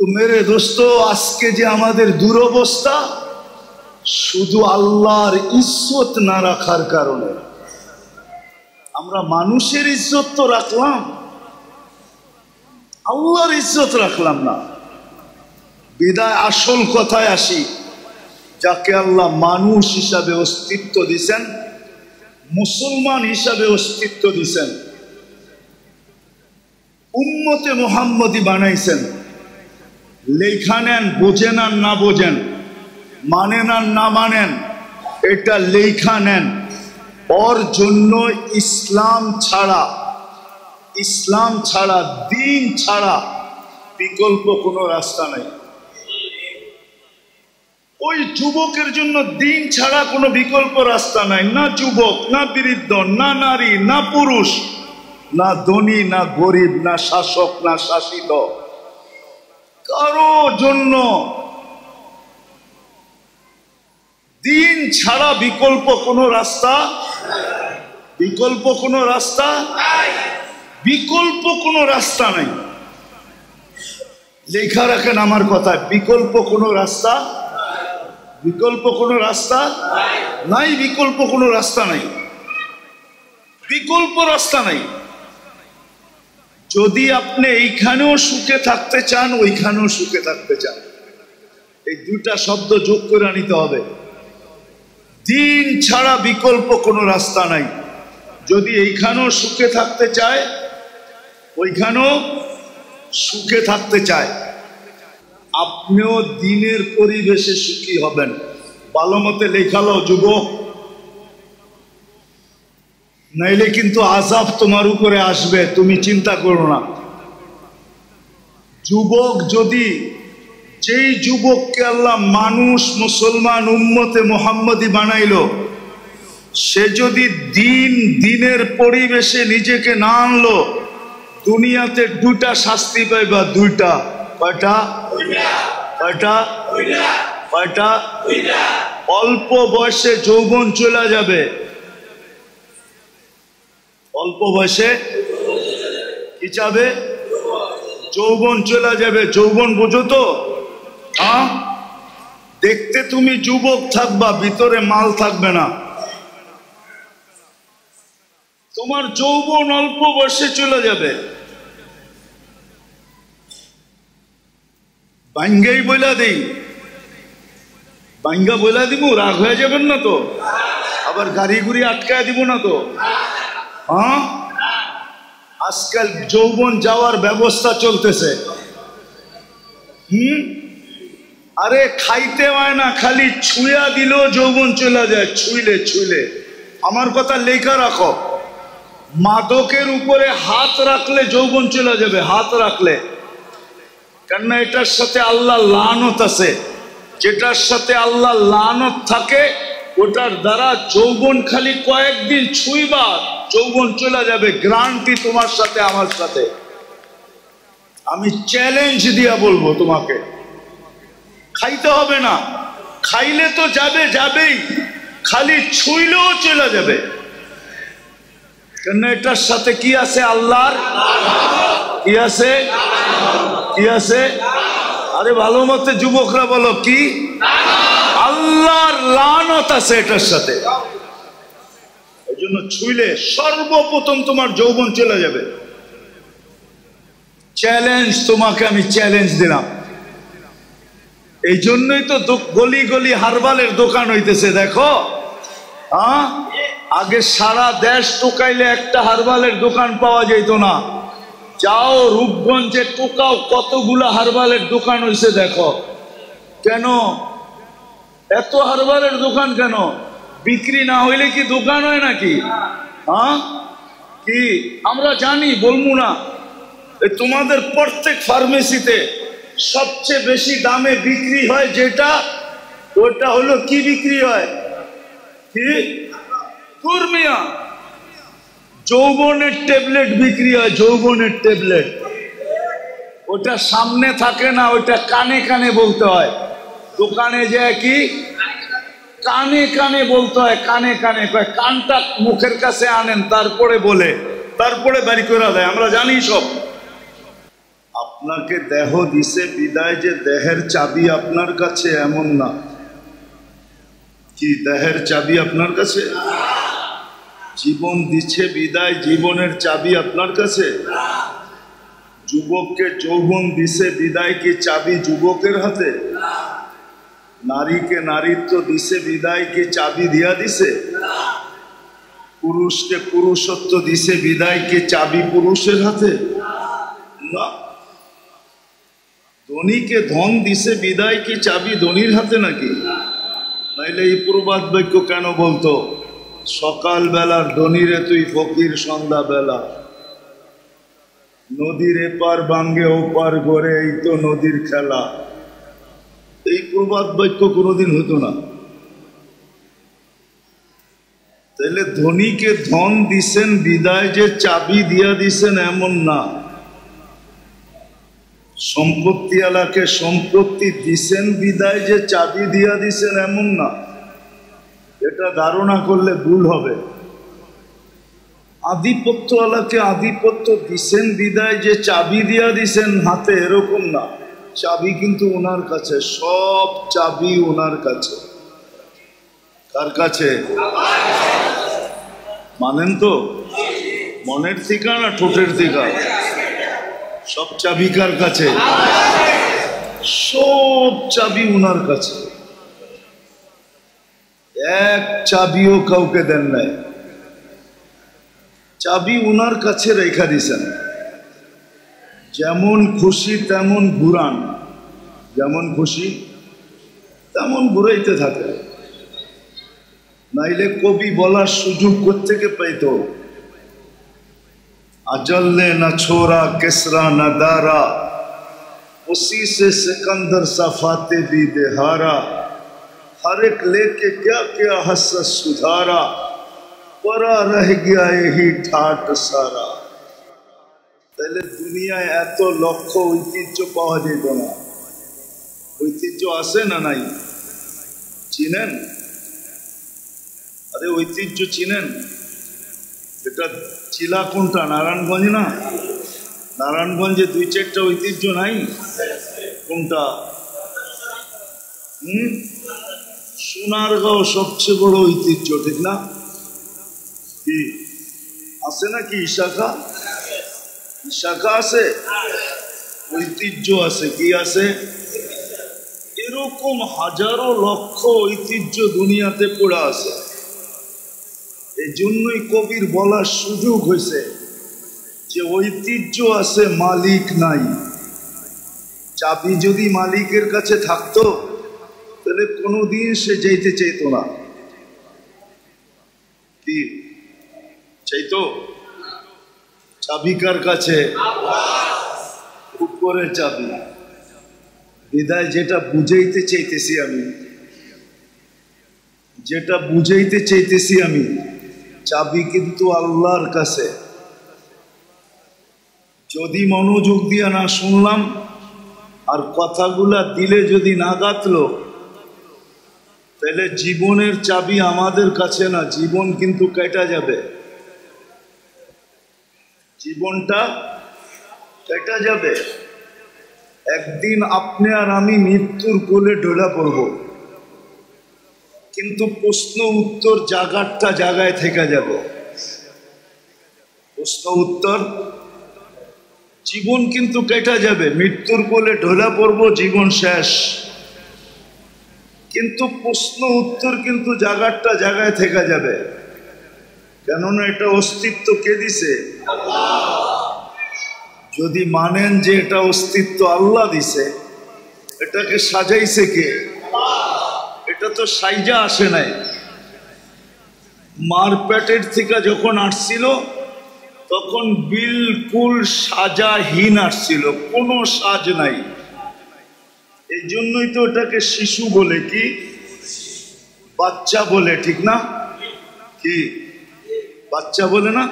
তো মেরে দোস্ত, আজকে যে আমাদের দুরবস্থা শুধু আল্লাহর ইজ্জত না রাখার কারণে। আমরা মানুষের ইজ্জত তো রাখলাম, আল্লাহর ইজ্জত রাখলাম না। বিদায় আসল কথায় আসি, যাকে আল্লাহ মানুষ হিসাবে অস্তিত্ব দিছেন, মুসলমান হিসাবে অস্তিত্ব দিছেন, উম্মতে মুহাম্মদী বানাইছেন, লেখা নেন, বোঝেন আর না বোঝেন, মানেন আর না মানেন, এটা লেখা নেন। ওর জন্য ইসলাম ছাড়া, দিন ছাড়া বিকল্প কোনো রাস্তা নাই। ওই যুবকের জন্য দিন ছাড়া কোনো বিকল্প রাস্তা নাই। না যুবক, না বৃদ্ধ, না নারী, না পুরুষ, না ধনী, না গরিব, না শাসক, না শাসিত, কারো জন্য দিন ছাড়া বিকল্প কোনো রাস্তা, বিকল্প কোনো রাস্তা নাই। লেখা রাখেন আমার কথায়, বিকল্প কোনো রাস্তা নাই, বিকল্প কোনো রাস্তা নাই, বিকল্প রাস্তা নাই। যদি আপনি এইখানেও সুখে থাকতে চান, ওইখানেও সুখে থাকতে চান, এই দুটা শব্দ যোগ করে নিতে হবে। দিন ছাড়া বিকল্প কোনো রাস্তা নাই। যদি এইখানেও সুখে থাকতে চায়, ওইখানেও সুখে থাকতে চায়, আপনিও দিনের পরিবেশে সুখী হবেন। ভালো মতে লেখালো যুবক, নাইলে কিন্তু আযাব তোমার উপরে আসবে, তুমি চিন্তা করো না। যুবক যদি, যেই যুবককে আল্লাহ মানুষ, মুসলমান, উম্মতে মুহাম্মদী বানাইলো, সে যদি দিনের পরিবেশে নিজেকে না আনলো, দুনিয়াতে দুটা শাস্তি পাইবা। দুইটা। কয়টা? অল্প বয়সে যৌবন চলে যাবে। অল্প বয়সে কি যাবে? যৌবন চলে যাবে। যৌবন বোঝো তো? হ্যাঁ, দেখতে তুমি যুবক থাকবা, ভিতরে মাল থাকবে না। তোমার যৌবন অল্প বয়সে চলে যাবে। বাঙ্গাই বইলা দেই, বাঙ্গা বইলা দিব, রাগ হয়ে যাবেন না তো? আবার গাড়ি গুড়ি আটকায় দিব না তো? হ্যাঁ, আজকাল যৌবন যাওয়ার ব্যবস্থা চলতেছে। আরে খাইতে হয় না, খালি ছুঁয়া দিলেও যৌবন চলে যায়। ছুঁইলে আমার কথা লেখা রাখো, মাদকের উপরে হাত রাখলে যৌবন চলে যাবে। হাত রাখলে, কেননা এটার সাথে আল্লাহ লানত আছে। যেটার সাথে আল্লাহ লানত থাকে, ওটার দ্বারা যৌবন খালি কয়েকদিন ছুঁইবা, যৌবন চলে যাবে। গ্যারান্টি তোমার সাথে, আমার সাথে। আমি চ্যালেঞ্জ দিয়া বলবো তোমাকে, খাইতে হবে না, খাইলে তো যাবেই, খালি ছুঁইলেও চলে যাবে। কেন এটার সাথে কি আছে? আল্লাহর কি আছে? আরে ভালো মতে যুবকরা বলো, কি? আল্লাহর লানত আছে এটার সাথে। এই জন্য ছুঁইলে সর্বপ্রথম তোমার যৌবন চলে যাবে। চ্যালেঞ্জ তোমাকে আমি চ্যালেঞ্জ দিলাম। এই জন্যই তো গলি গলি হারবালের দোকান হইতেছে। দেখো, হ্যাঁ, আগে সারা দেশ টোকাইলে একটা হারবালের দোকান পাওয়া যেত না। যাও রূপগঞ্জে টোকাও, কতগুলা হারবালের দোকান হয়েছে দেখো। কেন এত হারবালের দোকান? কেন বিক্রি না হইলে কি দোকান হয় নাকি? হ্যাঁ, কি আমরা জানি, বলবো না। তোমাদের প্রত্যেক ফার্মেসিতে সবচেয়ে বেশি দামে বিক্রি হয় যেটা, ওটা হলো কি বিক্রি হয়? কি কুরমিয়া, যৌবনের ট্যাবলেট বিক্রি হয়। যৌবনের ট্যাবলেট, ওটা সামনে থাকে না, ওটা কানে কানে বলতে হয়। দোকানে যায় কি কানে কানে বলতে হয়, কানে কানে। কানটা মুখের কাছে আনেন, তারপরে বলে, তারপরে বাড়ি করে দেয়। আমরা জানি সব। আপনাকে দেহ দিছে বিদায় যে দেহের চাবি আপনার কাছে এমন না। কি দেহের চাবি আপনার কাছে? জীবন দিচ্ছে বিদায় জীবনের চাবি আপনার কাছে? যুবককে যৌবন দিছে বিদায় কি চাবি যুবকের হাতে? নারীকে নারীত্ব দিছে বিদায় কি চাবি দিয়া দিছে? পুরুষকে পুরুষত্ব দিছে বিদায় কি চাবি পুরুষের হাতে? না। ধনীকে ধন দিছে বিদায় কি চাবি ধনীর হাতে নাকি? নাইলে এই প্রবাদ বাক্য কেন বলতো, সকাল বেলার ধনীরে তুই ফকির সন্ধ্যা বেলা, নদীর এপার ভাঙ্গে ওপার গড়ে এই তো নদীর খেলা। এই প্রবাদ বাক্য কোনোদিন হতো না। তাহলে ধনীকে ধন দিছেন বিদায় যে চাবি দিয়া দিছেন এমন না। সম্পত্তিওয়ালাকে সম্পত্তি দিছেন বিদায় যে চাবি দিয়া দিছেন এমন না। এটা ধারণা করলে ভুল হবে। আধিপত্যওয়ালাকে আধিপত্য দিছেন বিদায় যে চাবি দিয়া দিছেন হাতে এরকম না। চাবি কিন্তু ওনার কাছে, সব চাবি ওনার কাছে। কার কাছে? মানেন তো? মনের থেকে না ঠোঁটের থেকে? সব চাবি কার কাছে? সব চাবি ওনার কাছে। এক চাবিও কাউকে দেন নাই। চাবি ওনার কাছে রেখা দিছেন। যেমন খুশি তেমন ঘুরান, যেমন খুশি তেমন ঘুরাইতে থাকে। নাইলে কবি বলার সুযোগ কোত্থেকে পাইতো? अजल ने न छोड़ा किसरा न दारा, उसी से सिकंदर सफाते भी देहारा, हर एक लेके क्या क्या हसरत सुधारा, परा रह गया यही ठाट सारा। তাহলে দুনিয়ায় এত লক্ষ ঐতিহ্য পাওয়া যেত না। ঐতিহ্য আছে না নাই? চিনেন? আরে ঐতিহ্য চিনেন? এটা চিলা কোনটা? নারায়ণগঞ্জ না? নারায়ণগঞ্জে দুই চারটা ঐতিহ্য নাই? কোনটা? সোনারগাঁও সবচেয়ে বড় ঐতিহ্য, ঠিক না? কি আছে নাকি? শাখা শাখা আছে, ঐতিহ্য আছে। কি আছে? এরকম হাজারো লক্ষ ঐতিহ্য দুনিয়াতে পড়ে আছে। এই জন্যই কবির বলার সুযোগ হয়েছে যে ঐতিহ্য আছে, মালিক নাই। চাবি যদি মালিকের কাছে থাকতো তাহলে কোনোদিন সে যেতে চাইতো না। কি চাইতো? চাবি কার কাছে? উপরের চাবি। বিদায় যেটা বুঝাইতে চাইতেছি আমি, যেটা বুঝাইতে চাইতেছি আমি, চাবি কিন্তু আল্লাহর কাছে। যদি মনোযোগ দিয়ে না শুনলাম আর কথাগুলা দিলে যদি না গাতলো, তাহলে জীবনের চাবি আমাদের কাছে না, জীবন কিন্তু কেটে যাবে। জীবনটা কেটে যাবে। একদিন আপনি আর আমি মৃত্যুর কোলে ঢলে পড়ব, কিন্তু প্রশ্ন উত্তর জায়গাটা জায়গায় থেকে যাবে। প্রশ্ন উত্তর, জীবন কিন্তু কেটে যাবে। মৃত্যুর কোলে ঢলে পড়ব, জীবন শেষ, কিন্তু প্রশ্ন উত্তর কিন্তু জায়গাটা জায়গায় থেকে যাবে। কেননা এটা অস্তিত্ব কে দিছে? যদি মানেন যে এটা অস্তিত্ব আল্লাহ দিছে, এটাকে সাজাইছে কে? এটা তো সাইজা আসে নাই। মার পেটের থেকে যখন আসছিল তখন বিলকুল সাজাহীন আসছিল, কোনো সাজ নাই। এই জন্যই তো এটাকে শিশু বলে, কি বাচ্চা বলে, ঠিক না? কি বাচ্চা বলে না?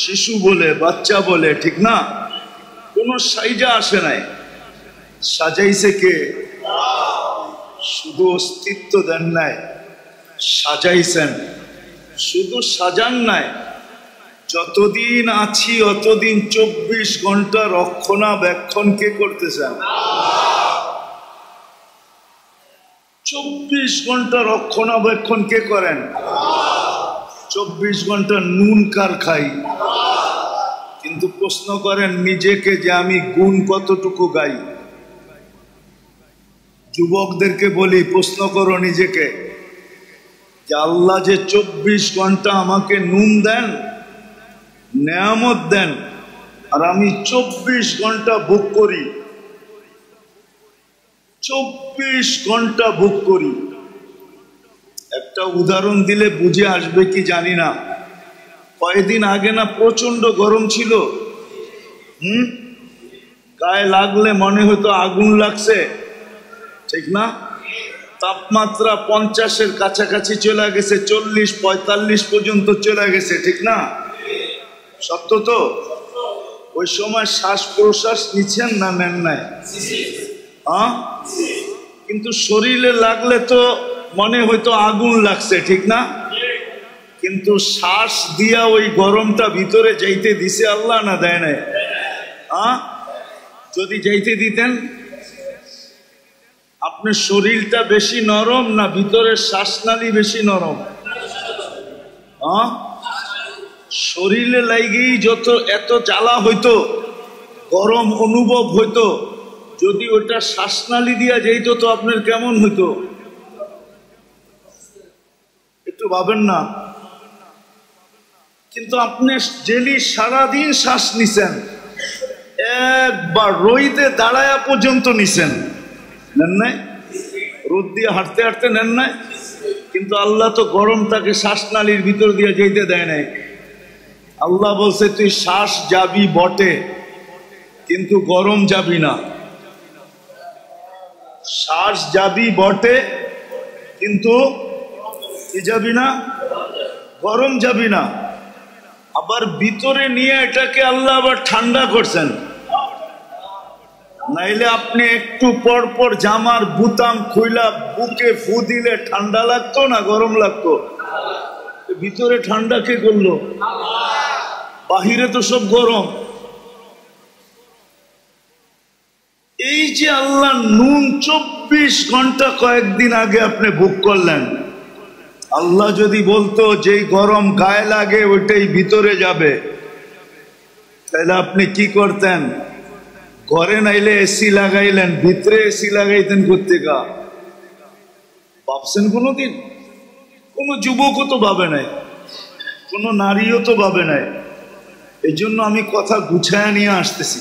শিশু বলে, বাচ্চা বলে, ঠিক না? কোনো সাইজা আসে নাই। সাজাইছে কে? শুধু অস্তিত্ব দেন নাই, সাজাইছেন। শুধু সাজান নাই, যতদিন আছি অতদিন 24 ঘন্টা রক্ষণাবেক্ষণ কে করতেছেন? 24 ঘন্টা রক্ষণাবেক্ষণ কে করেন? 24 ঘন্টা নুন কার খাই? কিন্তু প্রশ্ন করেন নিজেকে যে আমি গুণ কতটুকু গাই। যুবকদেরকে বলি, প্রশ্ন করো নিজেকে যে আল্লাহ যে 24 ঘন্টা আমাকে নুন দেন, নেয়ামত দেন, আর আমি 24 ঘন্টা ভোগ করি, 24 ঘন্টা ভোগ করি। একটা উদাহরণ দিলে বুঝে আসবে কি জানি না। কয়েকদিন আগে না প্রচন্ড গরম ছিল, গায়ে লাগলে মনে হতো আগুন লাগছে, ঠিক না? তাপমাত্রা 50-এর কাছাকাছি চলে গেছে, 40-45 পর্যন্ত চলে গেছে, ঠিক না? সত্য তো? ওই সময় শ্বাস প্রশ্বাস নিচ্ছেন না নেন নাই? কিন্তু শরীরে লাগলে তো মনে হয়তো আগুন লাগছে, ঠিক না? কিন্তু শ্বাস দিয়া ওই গরমটা ভিতরে যাইতে দিছে আল্লাহ না দেয় নাই? যদি যাইতে দিতেন, আপনার শরীরটা বেশি নরম না ভিতরের শ্বাসনালী বেশি নরম? শরীরে লাগেই যত এত জ্বালা হইতো, গরম অনুভব হইতো, যদি ওটা শ্বাসনালী দিয়া যাইতো তো আপনার কেমন হইতো? একটু ভাবেন না? কিন্তু আপনি ডেলি সারাদিন শ্বাস নিছেন, একবার রইতে দাঁড়ায়া পর্যন্ত নিছেন, নেন নাই? রোদ দিয়ে হাঁটতে হাঁটতে নেন নাই? কিন্তু আল্লাহ তো গরমটাকে শ্বাসনালীর ভিতর দিয়ে যেতে দেয় নাই। আল্লাহ বলছে তুই শ্বাস যাবি বটে, কিন্তু গরম যাবি না। শ্বাস যাবি বটে, কিন্তু কি যাবি না? গরম যাবি না। আবার ভিতরে নিয়ে এটাকে আল্লাহ আবার ঠান্ডা করছেন। নাইলে আপনি একটু পর পর জামার বুতাম খুইলা বুকে ফু দিলে ঠান্ডা লাগতো না গরম লাগতো? ভিতরে ঠান্ডা কে করলো? বাহিরে তো সব গরম। এই যে আল্লাহ নুন 24 ঘন্টা কয়েকদিন আগে আপনি ভোগ করলেন, আল্লাহ যদি বলতো যেই গরম গায়ে লাগে ওইটাই ভিতরে যাবে, তাহলে আপনি কি করতেন? ঘরে নাইলে এসি লাগাইলেন, ভিতরে এসি লাগাইতেন কোত্থেকা? ভাবছেন কোনোদিন? কোনো যুবকও তো ভাবে নাই, কোনো নারীও তো ভাবে নাই। এই জন্য আমি কথা গুছায়া নিয়ে আসতেছি।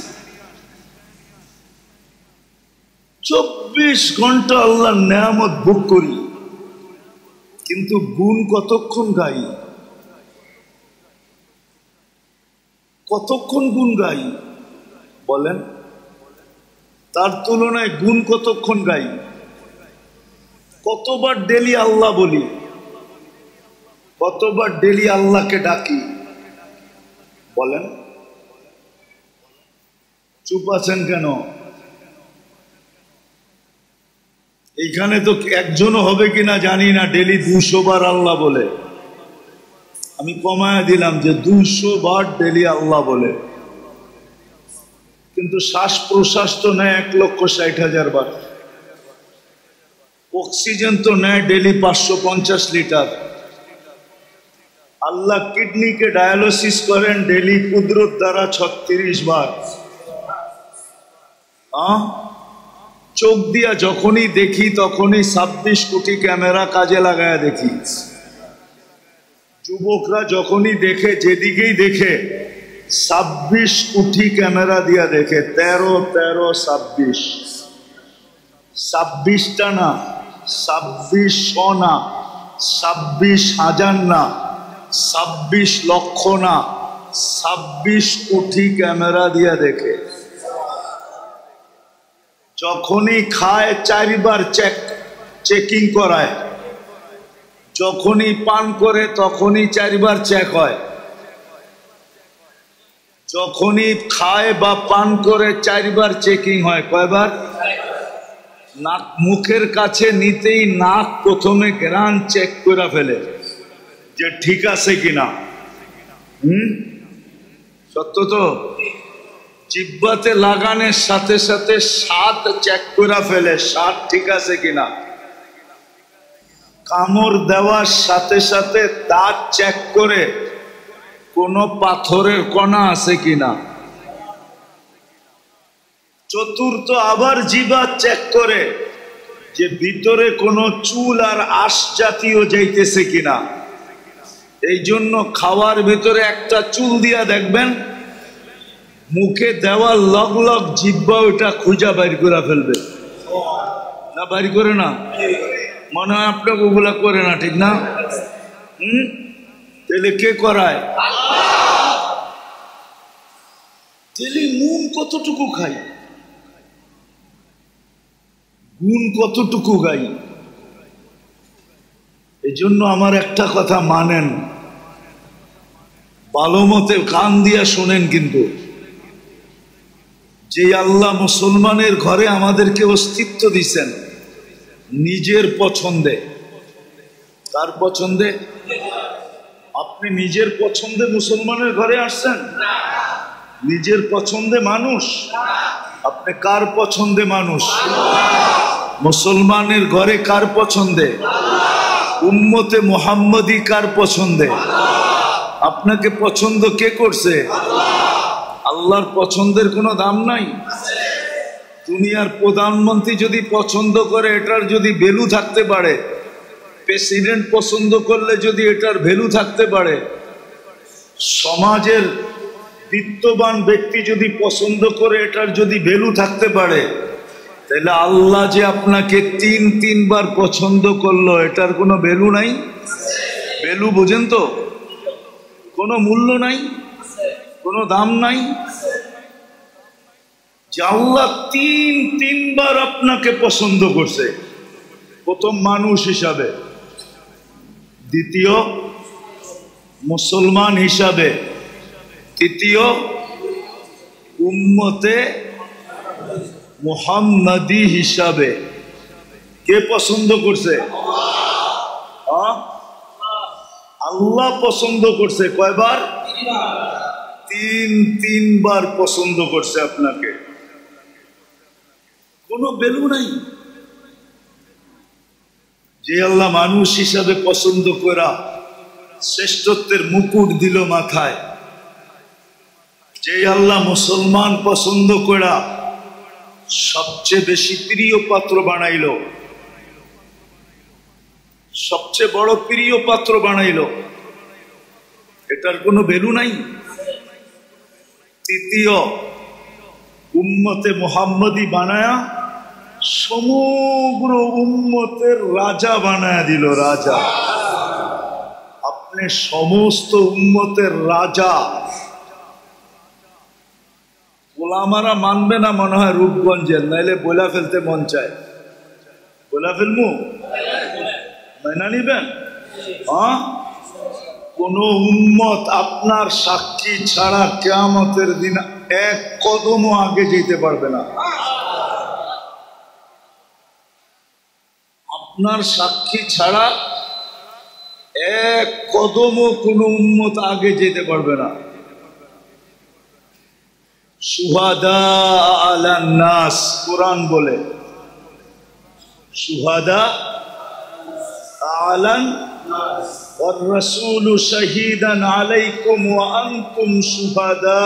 24 ঘন্টা আল্লাহর নেয়ামত ভোগ করি, কিন্তু গুণ কতক্ষণ গাই? কতক্ষণ গুণ গাই বলেন? তার তুলনায় গুণ কতক্ষণ গাই? কতবার ডেলি আল্লাহ বলি? কতবার ডেলি আল্লাহকে ডাকি? বলেন। চুপ আছেন কেন? এইখানে তো একজনও হবে কিনা জানি না ডেলি 200 বার আল্লাহ বলে। আমি কমায় দিলাম যে 200 বার ডেলি আল্লাহ বলে, কিন্তু শ্বাস প্রশ্বাস তো নেয় 1,60,000 বার। অক্সিজেন তো নেয় ডেলি 550 লিটার। আল্লাহ কিডনিকে ডায়ালিসিস করেন ডেলি কুদরত দ্বারা 36 বার। চোখ দিয়া যখনই দেখি তখনই 26 কোটি ক্যামেরা কাজে লাগায় দেখি। যুবকরা যখনই দেখে, যেদিকেই দেখে 26 কোটি ক্যামেরা দিয়া দেখে। 13, 26, 26টা না, 2600 না, 26,000 না, 26 লক্ষ না, 26 কোটি ক্যামেরা দিয়া দেখে। যখনই খায় 4 বার চেকিং করায়, যখনই পান করে তখনই 4 বার চেক হয়। যখনই খায় বা পান করে 4 বার চেকিং হয়। কয়বার? নাক মুখের কাছে নিতেই নাক প্রথমে গ্রান চেক করে ফেলে যে ঠিক আছে কিনা। সত্য তো? জিহ্বাতে লাগানোর সাথে সাথে স্বাদ চেক করে ফেলে, স্বাদ ঠিক আছে কিনা। কামড় দেওয়ার সাথে সাথে দাঁত চেক করে কোনো পাথরের কণা আছে কিনা। চতুর্থ আবার জিহ্বা চেক করে যে ভিতরে কোনো চুল আর আঁশ জাতীয় যাইতেছে কিনা। এই জন্য খাওয়ার ভিতরে একটা চুল দিয়া দেখবেন, মুখে দেওয়ার লগ লগ জিহ্বা ওটা খুঁজা বাইর করে ফেলবে না, বাইর করে না? মনে হয় আপনাকে ওগুলা করে না, ঠিক না? তাহলে কে করায়? তাহলে নুন কতটুকু খাই, গুণ কতটুকু গাই। এই জন্য আমার একটা কথা মানেন, ভালো মতে কান দিয়া শোনেন, কিন্তু যে আল্লাহ মুসলমানের ঘরে আমাদেরকে অস্তিত্ব দিছেন নিজের পছন্দে। তার পছন্দে? আপনি নিজের পছন্দে মুসলমানের ঘরে আসছেন? নিজের পছন্দে মানুষ? আপনি কার পছন্দে মানুষ? মুসলমানের ঘরে কার পছন্দে? উম্মতে মুহাম্মদী কার পছন্দে? আপনাকে পছন্দ কে করছে? আল্লাহর পছন্দের কোনো দাম নাই। দুনিয়ার প্রধানমন্ত্রী যদি পছন্দ করে এটার যদি ভ্যালু থাকতে পারে, প্রেসিডেন্ট পছন্দ করলে যদি এটার ভ্যালু থাকতে পারে, সমাজের বিত্তবান ব্যক্তি যদি পছন্দ করে এটার যদি ভ্যালু থাকতে পারে, তাহলে আল্লাহ যে আপনাকে তিনবার পছন্দ করলো এটার কোনো ভ্যালু নাই? ভ্যালু বোঝেন তো? কোনো মূল্য নাই, কোনো দাম নাই। যে আল্লাহ তিনবার আপনাকে পছন্দ করছে, প্রথম মানুষ হিসাবে, দ্বিতীয় মুসলমান হিসাবে, তৃতীয় উম্মতে মুহাম্মাদি হিসাবে। কে পছন্দ করছে? আল্লাহ পছন্দ করছে। কয়বার? তিনবার পছন্দ করছে আপনাকে। কোনো ভ্যালু নাই। যে আল্লাহ মানুষ হিসাবে পছন্দ করা শ্রেষ্ঠত্বের মুকুট দিল মাথায়, যে আল্লাহ মুসলমান পছন্দ করা সবচেয়ে বেশি প্রিয় পাত্র বানাইল, সবচেয়ে বড় প্রিয় পাত্র বানাইল, এটার কোনো ভ্যালু নাই। তৃতীয় উম্মতে মুহাম্মদী বানায়া সমগ্র উম্মতের রাজা বানায়া দিল। রাজা, আপনি সমস্ত উম্মতের রাজা। গোলামারা মানবে না মনে হয় রূপগঞ্জের, নাইলে বলা ফেলতে মন চায়। বলা ফেলমু? মেনা নিবেন? কোন উম্মত আপনার সাক্ষী ছাড়া কিয়ামতের দিন এক কদমও আগে যেতে পারবে না। আপনার সাক্ষী ছাড়া এক কদমও কোন উম্মত আগে যেতে পারবে না। শুহাদা আলান নাস, কোরআন বলে শুহাদা আলান ওয়ার রাসূলু শাহীদান আলাইকুম ওয়া আনতুম শুহাদা।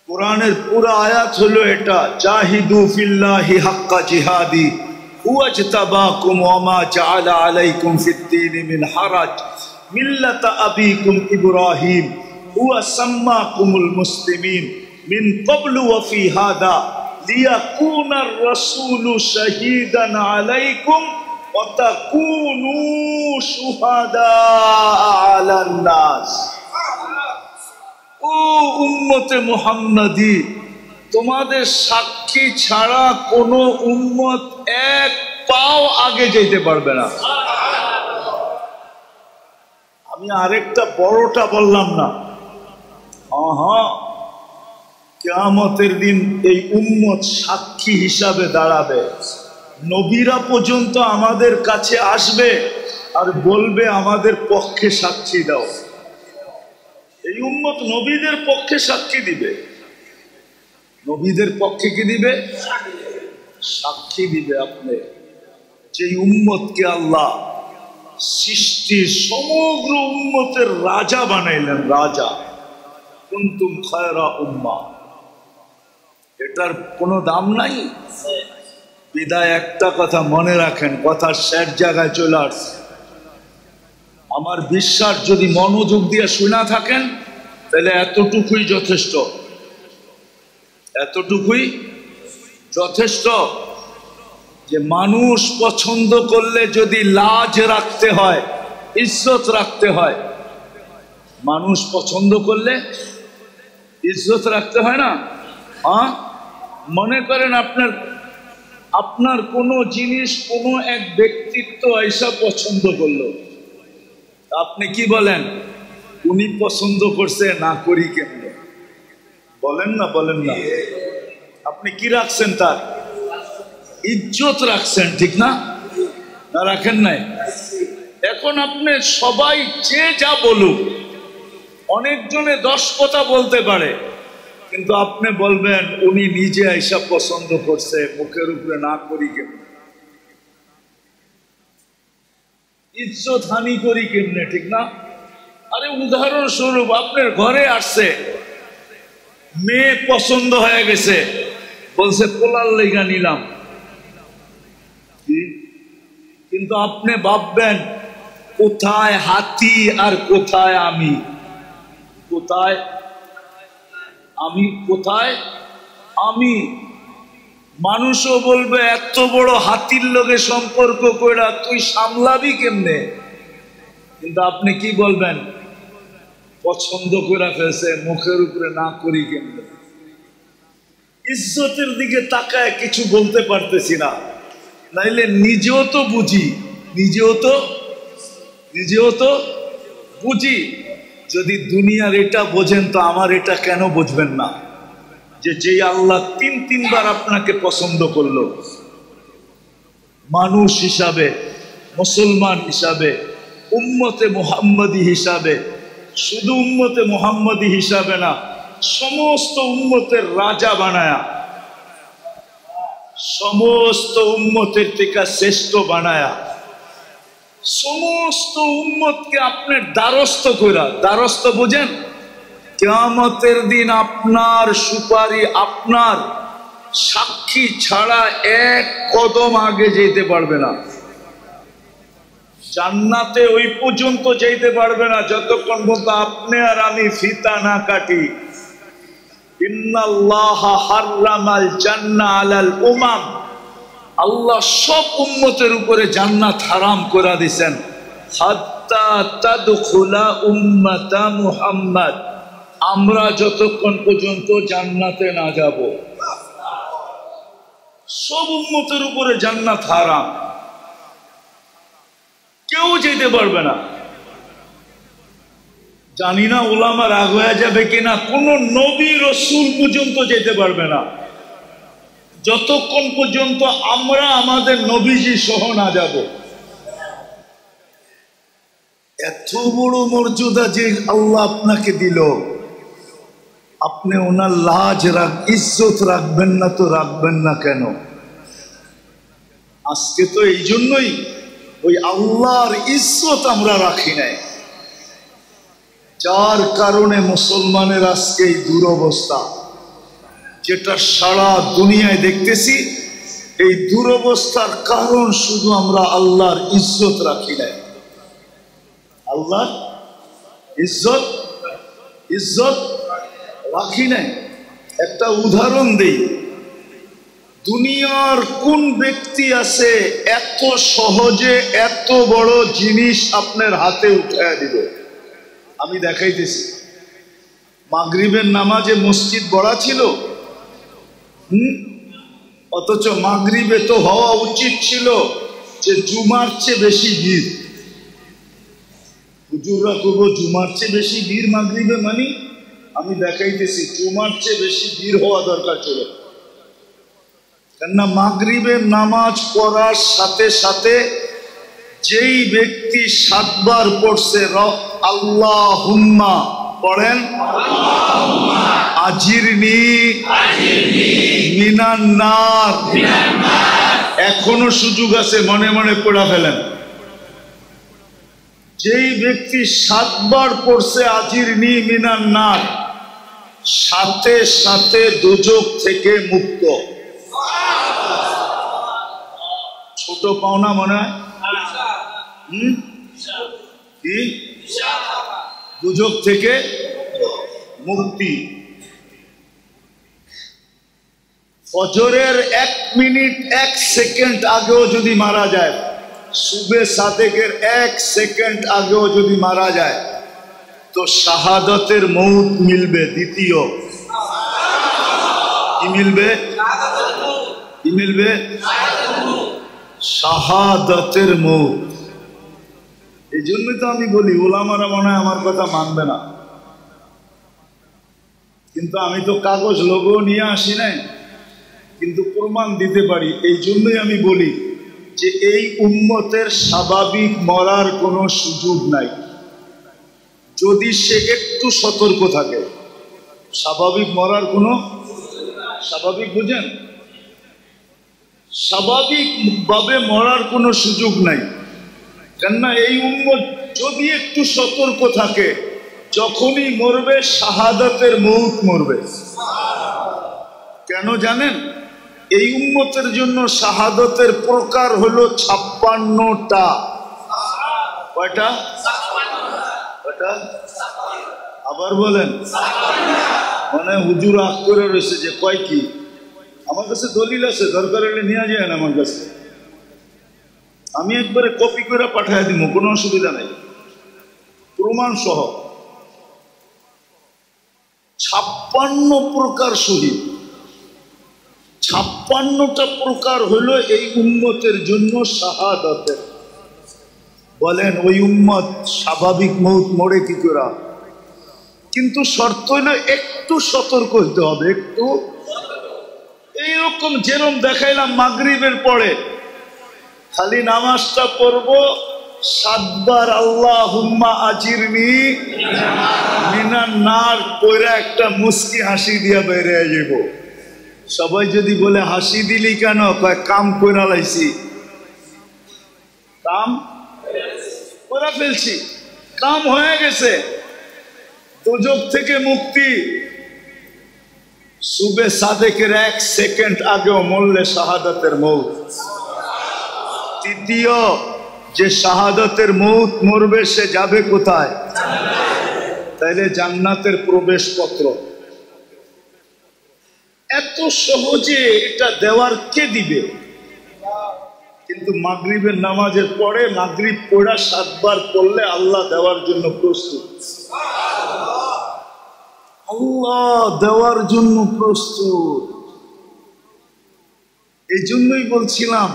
কোরআনের পুরো আয়াত হলো এটা, জাহিদু ফিল্লাহি হাক্কা জিহাদি হুয়া ইজতাবাকুম ওয়া মা জাআলা আলাইকুম ফিদ-দীনি মিন হারাজ মিল্লাতা আবিকুম ইব্রাহিম হুয়া সাম্মাকুমুল মুসলিমিন মিন ক্বাবলু ওয়া ফি হাদা লিয়াকুনার রাসূলু শাহীদান আলাইকুম ওয়া তাকুনু শুহাদা আলান নাস। ও উম্মতে মুহাম্মাদি, তোমাদের সাক্ষী ছাড়া কোনো উম্মত এক পাও আগে যেতে পারবে না। আমি আরেকটা বড়টা বললাম না? কিয়ামতের দিন এই উম্মত সাক্ষী হিসাবে দাঁড়াবে। নবীরা পর্যন্ত আমাদের কাছে আসবে আর বলবে আমাদের পক্ষে সাক্ষী দাও। এই উম্মত নবীদের পক্ষে সাক্ষী দিবে, নবীদের পক্ষে কি দিবে? সাক্ষী দিবে। আপনি যে উম্মতকে আল্লাহ সৃষ্টির সমগ্র উম্মতের রাজা বানাইলেন, রাজা, কুনতুম খায়রা উম্মাহ, এটার কোনো দাম নাই। বিদায় একটা কথা মনে রাখেন, কথা শেষ জায়গায় চলে আসছে। আমার বিশ্বাস যদি মনোযোগ দিয়ে শোনা থাকেন তাহলে এতটুকুই যথেষ্ট, এতটুকুই যথেষ্ট যে মানুষ পছন্দ করলে যদি লাজ রাখতে হয়, ইজ্জত রাখতে হয়, মানুষ পছন্দ করলে ইজ্জত রাখতে হয় না? হ্যাঁ, মনে করেন আপনার কোনো জিনিস কোনো এক ব্যক্তিত্ব আইসা পছন্দ করলো, আপনি কি বলেন? উনি পছন্দ করছে, না করি কেমনে? বলেন না, বলেন না? আপনি কি রাখছেন? তার ইজ্জত রাখছেন, ঠিক না? না রাখেন নাই? এখন আপনি সবাই যে যা বলুক, অনেকজনে 10 কথা বলতে পারে, কিন্তু আপনি বলবেন উনি নিজে আইসা পছন্দ করছে, মুখের উপরে না করি কেমনে? ইজ্জত হানি করি কেমনে, ঠিক না? আরে উদাহরণস্বরূপ আপনার ঘরে আসছে, মেয়ে পছন্দ হয়ে গেছে, বলছে পোলার লেগা নিলাম, কিন্তু আপনি ভাববেন কোথায় হাতি আর কোথায় আমি, কোথায় আমি, কোথায় আমি। মানুষও বলবে এত বড় হাতির লগে সম্পর্ক কইরা তুই সামলাবি কেমনে? কিন্তু আপনি কি বলবেন? পছন্দ করে ফেলছে, মুখের উপরে না করি কেমনে? ইজ্জতের দিকে তাকায় কিছু বলতে পারতেছি না, নাইলে নিজেও তো বুঝি, নিজেও তো বুঝি। যদি দুনিয়ার এটা বোঝেন তো আমার এটা কেন বুঝবেন না? যে আল্লাহ 3বার আপনাকে পছন্দ করলো, মানুষ হিসাবে, মুসলমান হিসাবে, উম্মতে মুহাম্মদী হিসাবে, শুধু উম্মতে মুহাম্মদী হিসাবে না, সমস্ত উম্মতের রাজা বানায়া, সমস্ত উম্মতের থেকে শ্রেষ্ঠ বানায়া, সমস্ত উম্মতকে আপনার দ্বারস্থ কইরা, দ্বারস্থ বুঝেন? কিয়ামতের দিন আপনার সুপারি, আপনার সাক্ষী ছাড়া 1 কদম আগে যেতে পারবে না। জান্নাতে ওই পর্যন্ত যেতে পারবে না যতক্ষণ পর্যন্ত আপনি আর আমি ফিতা না কাটি। ইন্নাল্লাহা হাররামাল জান্নাহ আলাল উমাম, আল্লাহ সব উম্মতের উপরে জান্নাত হারাম করে দিয়েছেন। হাত্তা তাদখুলা উম্মাতা মুহাম্মদ, আমরা যতক্ষণ পর্যন্ত জান্নাতে না যাব, সব উম্মতের উপরে জান্নাত হারাম, কেউ যেতে পারবে না। জানি না উলামা রাগ হয়ে যাবে কিনা, কোন নবী রাসূল পর্যন্ত যেতে পারবে না যতক্ষণ পর্যন্ত আমরা আমাদের নবীজি সহ না যাব। এত বড় মর্যাদা যে আল্লাহ আপনাকে দিল, আপনি ওনার লাজ ইজ্জত রাখবেন না তো রাখবেন না কেন? আজকে তো এই জন্যই ওই আল্লাহর ইজ্জত আমরা রাখি নাই, যার কারণে মুসলমানের আজকে এই দুরবস্থা, যেটা সারা দুনিয়ায় দেখতেছি। এই দুরবস্থার কারণ শুধু আমরা আল্লাহর ইজ্জত রাখি নাই, আল্লাহর ইজ্জত রাখি নাই। একটা উদাহরণ দেই, দুনিয়ার কোন ব্যক্তি আছে এত সহজে এত বড় জিনিস আপনার হাতে উঠায় দিল? আমি দেখাইতেছি। মাগরিবের নামাজে মসজিদ বড়া ছিল, অথচ মাগরিবে তো হওয়া উচিত ছিল যে জুমার চেয়ে বেশি ভিড়। হুজুররা করবো জুমার চেয়ে বেশি ভিড় মাগরিবে, মানে আমি দেখাইতেছি জুমার চেয়ে বেশি ভিড় হওয়া দরকার ছিল। কেননা মাগরিবের নামাজ পড়ার সাথে সাথে যেই ব্যক্তি 7 বার পড়ছে আল্লাহুম্মা পড়েন আজিরনি মিনান নার। এখনো সুযোগ আছে, মনে মনে পড়া ফেলেন। যেই ব্যক্তি 7 বার পড়ছে আজিরনি মিনান নার, সাথে সাথে দোজখ থেকে মুক্ত। ছোট পাওনা মনে হয়? কি? দোজখ থেকে মুক্তি। ফজরের 1 মিনিট 1 সেকেন্ড আগেও যদি মারা যায়, সুবে সাদেকের 1 সেকেন্ড আগেও যদি মারা যায়, তো শাহাদতের মৌত মিলবে। দ্বিতীয় কি মিলবে? কি মিলবে? শাহাদতের মৌত। এই জন্যই তো আমি বলি ওলামারা মনে হয় আমার কথা মানবে না, কিন্তু আমি তো কাগজ লোগো নিয়ে আসি নাই, কিন্তু প্রমাণ দিতে পারি। এই জন্যই আমি বলি যে এই উম্মতের স্বাভাবিক মরার কোনো সুযোগ নাই, যদি সে একটু সতর্ক থাকে। স্বাভাবিক মরার কোনো, স্বাভাবিক বুঝেন, স্বাভাবিক ভাবে মরার কোনো সুযোগ নাই। কেননা এই উম্মত যদি একটু সতর্ক থাকে, যখনই মরবে শাহাদাতের মৌত মরবে। কেন জানেন? এই উম্মতের জন্য শাহাদাতের প্রকার হলো 56টা। কয়টা? কয়টা? আবার বলেন। মানে হুজুর আগ করে রয়েছে যে কয় কি? আমার কাছে দলিল আছে, দরকার হলে নিয়ে যায় না আমার কাছে, আমি একবারে কপি করে পাঠিয়ে দিব, কোনো অসুবিধা নাই, প্রমাণ সহ। 56 প্রকার শহীদ। 56টা প্রকার হলো এই উম্মতের জন্য শাহাদাতের। বলেন ওই উম্মত স্বাভাবিক মৌত মরে কি করে? কিন্তু শর্ত হলো একটু সতর্ক হইতে হবে, একটু। এইরকম যেরকম দেখাইলাম মাগরিবের পরে খালি নামাজটা পড়বো 7 বার আল্লাহুম্মা আজিরনি মিনান নার পড়ে একটা মুস্কি হাসি দিয়া বেরিয়ে যাব। সবাই যদি বলে হাসি দিলি কেন? কয় কাম কইরা লাইছি, কাম কইরা ফেলছি, কাম হয়ে গেছে। দোজখ থেকে মুক্তি। সুবে সাদেকের 1 সেকেন্ড আগেও মরলে শাহাদাতের মৌত। তৃতীয়, যে শাহাদাতের মৌত মরবে সে যাবে কোথায়? তাইলে জান্নাতের প্রবেশপত্র। এত সহজে এটা দেওয়ার কে দিবে? কিন্তু মাগরিবের নামাজের পরে মাগরিব পড়া 7 বার পড়লে আল্লাহ দেওয়ার জন্য প্রস্তুত। আল্লাহ দেওয়ার জন্য প্রস্তুত। এই জন্যই বলছিলাম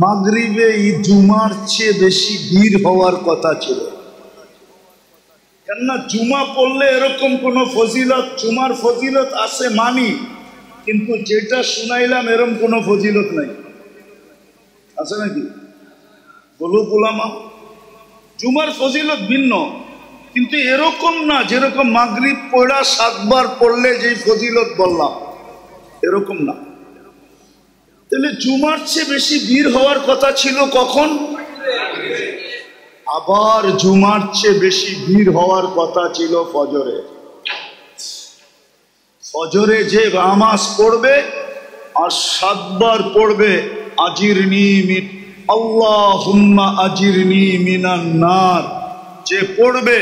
মাগরিবে জুমার চেয়ে বেশি ভিড় হওয়ার কথা ছিল। কেননা জুমা পড়লে এরকম কোন ফজিলত, জুমার ফজিলত আছে মানি, কিন্তু যেটা শুনাইলাম এরকম কোন ফজিলত নাই। আছে নাকি? বলুক ওলামা। জুমার ফজিলত ভিন্ন, কিন্তু এরকম না যেরকম মাগরিব পড়া 7 বার পড়লে যেই ফজিলত বললাম, এরকম না। তাহলে জুমার চেয়ে বেশি ভিড় হওয়ার কথা ছিল কখন? আবার জুমার চেয়ে বেশি ভিড় হওয়ার কথা ছিল ফজরে। ফজরে যে নামাজ পড়বে আর 7 বার পড়বে আজিরনি মিন আল্লাহুম্মা আজিরনি মিনান নার, যে পড়বে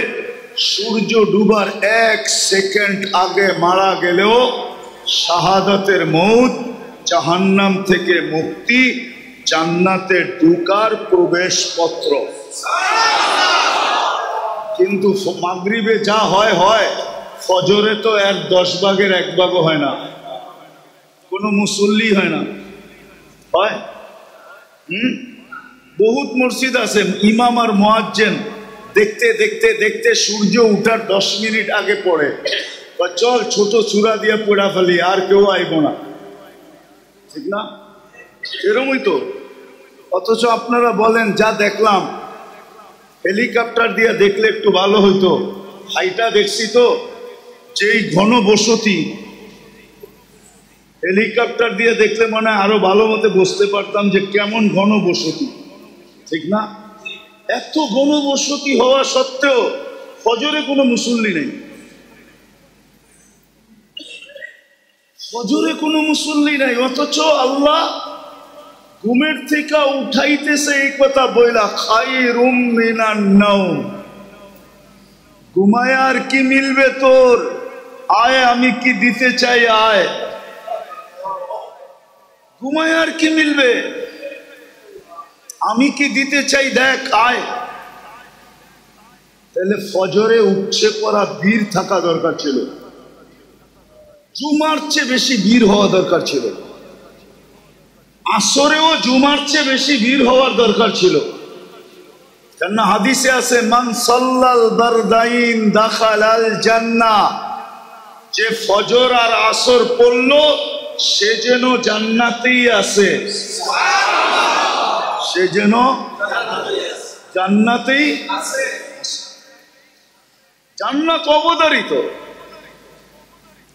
সূর্য ডুবার 1 সেকেন্ড আগে মারা গেলেও শাহাদাতের মৌত, জাহান্নাম থেকে মুক্তি, জান্নাতে ঢোকার প্রবেশপত্র। কিন্তু মাগরিবে যা হয় হয়, ফজরে তো এর 10 ভাগের 1 ভাগও হয় না, কোনো মুসল্লি হয় না। হয়? বহুত মসজিদ আছে ইমাম আর মুয়াজ্জিন দেখতে দেখতে দেখতে সূর্য উঠার 10 মিনিট আগে পড়ে, চল ছোট চূড়া দিয়ে পড়া ফেলি, আর কেউ আইব না, ঠিক না? এরকমই তো। অথচ আপনারা বলেন যা দেখলাম হেলিকপ্টার দিয়ে দেখলে একটু ভালো হইতো, হাইটা দেখছি তো, যেই ঘন বসতি, হেলিকপ্টার দিয়ে দেখলে মনে হয় আরো ভালো মতো বুঝতে পারতাম যে কেমন ঘন বসতি, ঠিক না? এত ঘন বসতি হওয়া সত্ত্বেও ফজরে কোনো মুসল্লি নেই, ফজরে কোনো মুসল্লি নাই। অথচ আল্লাহ ঘুমের থেকে উঠাইতেছে এই কথা বইলা, খায়রুম মিনান নাওম, ঘুমায় আর কি মিলবে তোর, আয় আমি কি দিতে চাই, আয়। ঘুমায় আর কি মিলবে, আমি কি দিতে চাই, দেখ আয়। তাহলে ফজরে উঠছে পড়া বীর থাকা দরকার ছিল, জুমার চেয়ে বেশি বীর হওয়া দরকার ছিল, আসরেও জুমার চেয়ে বেশি বীর হওয়ার দরকার ছিল। কেননা হাদিসে আছে, মান সাল্লাল বারদাইন দাখালাল জান্নাহ, যে ফজর আর আসর পড়লো সে যেন জান্নাতেই আছে, সে যেন জান্নাতেই আছে। জান্নাত অবধারিত,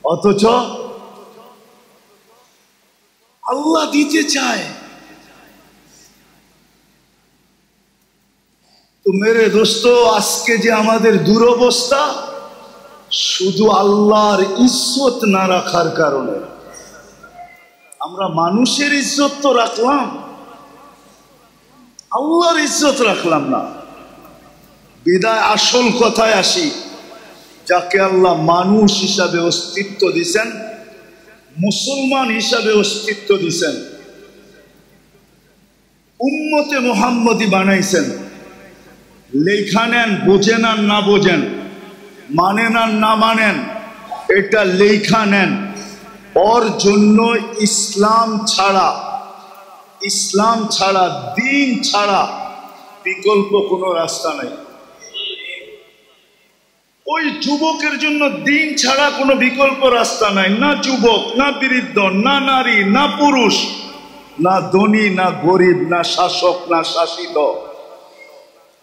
অথচ আল্লাহ দিতে চায়। তো মেরে দোস্ত, আজকে যে আমাদের দুরবস্থা, শুধু আল্লাহর ইজ্জত না রাখার কারণে। আমরা মানুষের ইজ্জত তো রাখলাম, আল্লাহর ইজ্জত রাখলাম না। বিদায় আসল কথায় আসি, যাকে আল্লাহ মানুষ হিসাবে অস্তিত্ব দিছেন, মুসলমান হিসাবে অস্তিত্ব দিছেন, উম্মতে মুহাম্মদী বানাইছেন, লেখা নেন, বোঝেন আর না বোঝেন, মানেন আর না মানেন, এটা লেখা নেন। ওর জন্য ইসলাম ছাড়া, ইসলাম ছাড়া, দিন ছাড়া বিকল্প কোনো রাস্তা নাই। ওই যুবকের জন্য দিন ছাড়া কোনো বিকল্প রাস্তা নাই। না যুবক, না বৃদ্ধ, না নারী, না পুরুষ, না ধনী, না গরিব, না শাসক, না শাসিত,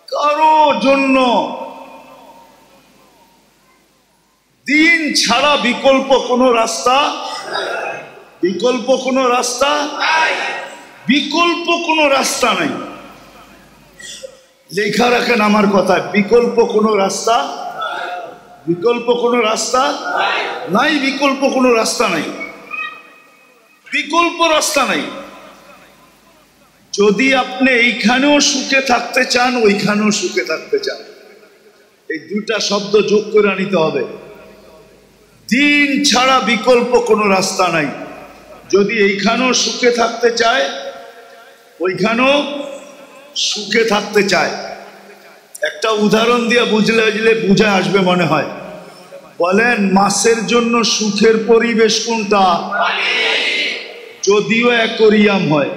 কারো জন্য দিন ছাড়া বিকল্প কোনো রাস্তা, বিকল্প কোনো রাস্তা, বিকল্প কোনো রাস্তা নাই। লেখা রাখেন আমার কথায়, বিকল্প কোনো রাস্তা, বিকল্প কোনো রাস্তা নাই, বিকল্প কোনো রাস্তা নাই, বিকল্প রাস্তা নাই। যদি আপনি এইখানেও সুখে থাকতে চান, ওইখানেও সুখে থাকতে চান, এই দুটা শব্দ যোগ করে নিতে হবে। দিন ছাড়া বিকল্প কোনো রাস্তা নাই। যদি এইখানেও সুখে থাকতে চায়, ওইখানেও সুখে থাকতে চায়। একটা উদাহরণ দিয়ে বুঝলে বুঝে আসবে মনে হয়। বলেন, মাছের জন্য সুখের পরিবেশ কোনটা? যদিও অ্যাকোরিয়াম হয়,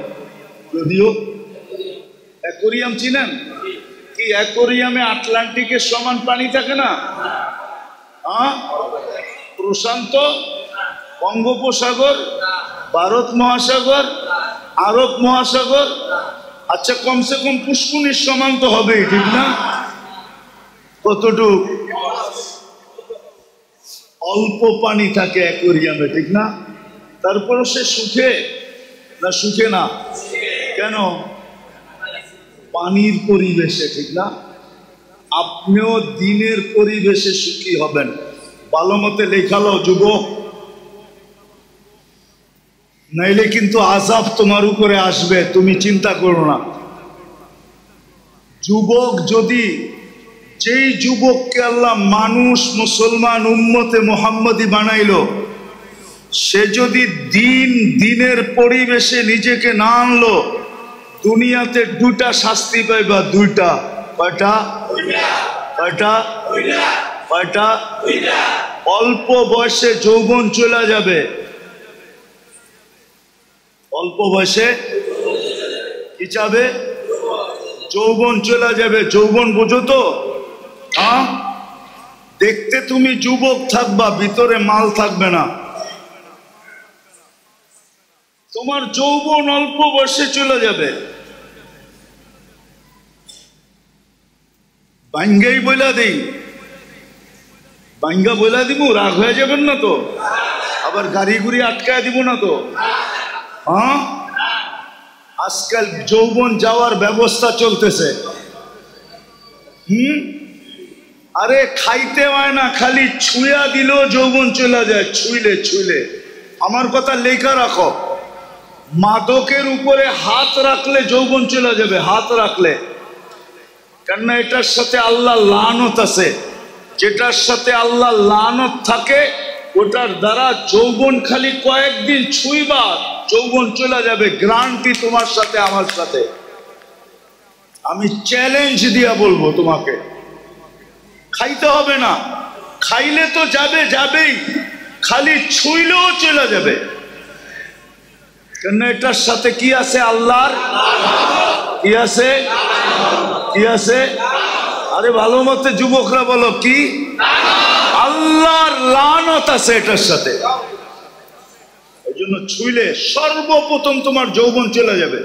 যদিও অ্যাকোরিয়াম চিনেন কি? অ্যাকোরিয়ামে আটলান্টিকের সমান পানি থাকে না? প্রশান্ত, বঙ্গোপসাগর, ভারত মহাসাগর, আরব মহাসাগর, আচ্ছা কমসে কম পুষ্কুনির সমান তো হবেই, ঠিক না? কতটুক? অল্প পানি থাকে অ্যাকোরিয়ামে, ঠিক না? তারপরও সে সুখে না? সুখে না কেন? পানির পরিবেশে, ঠিক না? আপনিও দিনের পরিবেশে সুখী হবেন। ভালো মতে লেখালো যুবক, নাইলে কিন্তু আযাব তোমার উপরে আসবে, তুমি চিন্তা করো না। যুবক যদি, যেই যুবককে আল্লাহ মানুষ, মুসলমান, উম্মতে মুহাম্মদী বানাইলো, সে যদি দিনের পরিবেশে নিজেকে না আনলো, দুনিয়াতে দুটা শাস্তি পাইবা। দুইটা। কয়টা? কয়টা? কয়টা? অল্প বয়সে যৌবন চলে যাবে, অল্প বয়সে কি যাবে? যৌবন চলে যাবে। যৌবন বোঝো তো? দেখতে তুমি যুবক থাকবা, ভিতরে মাল থাকবে না। তোমার যৌবন অল্প বয়সে চলে যাবে। ভাঙ্গেই বইলা দেই, ভাঙ্গা বইলা দিব, রাগ হয়ে যাবেন না তো? আবার গাড়ি গুড়ি আটকায় দিব না তো? হ্যাঁ, আজকাল যৌবন যাওয়ার ব্যবস্থা চলতেছে। আরে খাইতে হয় না, খালি ছুঁয়া দিলেও যৌবন চলে যায়, ছুঁইলে ছুঁইলে। আমার কথা লেখা রাখো, মাদকের উপরে হাত রাখলে যৌবন চলে যাবে, হাত রাখলে। কেননা এটার সাথে আল্লাহ লানত আছে, যেটার সাথে আল্লাহ লানত থাকে ওটার দ্বারা যৌবন খালি কয়েকদিন ছুঁইবা যৌবন চলে যাবে, গ্যারান্টি তোমার সাথে আমার সাথে। আমি চ্যালেঞ্জ দিয়া বলবো তোমাকে, খাইতে হবে না, খাইলে তো যাবে, যাবেই, খালি ছুঁইলেও চলে যাবে। কেন এটার সাথে কি আছে? আল্লাহর কি আছে? কি আছে? আরে ভালো মতে যুবকরা বলো, কি? আল্লাহর লানত আছে এটার সাথে। এই জন্য ছুঁইলে সর্বপ্রথম তোমার যৌবন চলে যাবে।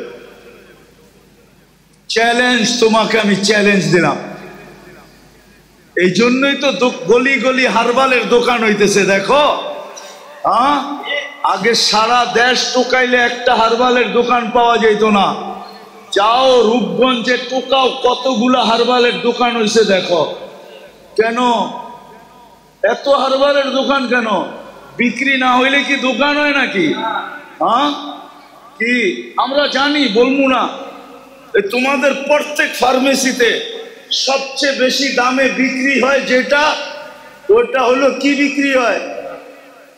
চ্যালেঞ্জ তোমাকে আমি চ্যালেঞ্জ দিলাম। এই জন্যই তো গলি গলি হারবালের দোকান হইতেছে, দেখো। হ্যাঁ, আগে সারা দেশ টোকাইলে একটা হারবালের দোকান পাওয়া যেত না। যাও রূপগঞ্জে টোকাও, কতগুলা হারবালের দোকান হইছে দেখো। কেন এত হারবালের দোকান? কেন বিক্রি না হইলে কি দোকান হয় নাকি? হ্যাঁ, কি আমরা জানি, বলবো না। তোমাদের প্রত্যেক ফার্মেসিতে সবচেয়ে বেশি দামে বিক্রি হয় যেটা, ওটা হলো কি বিক্রি হয়?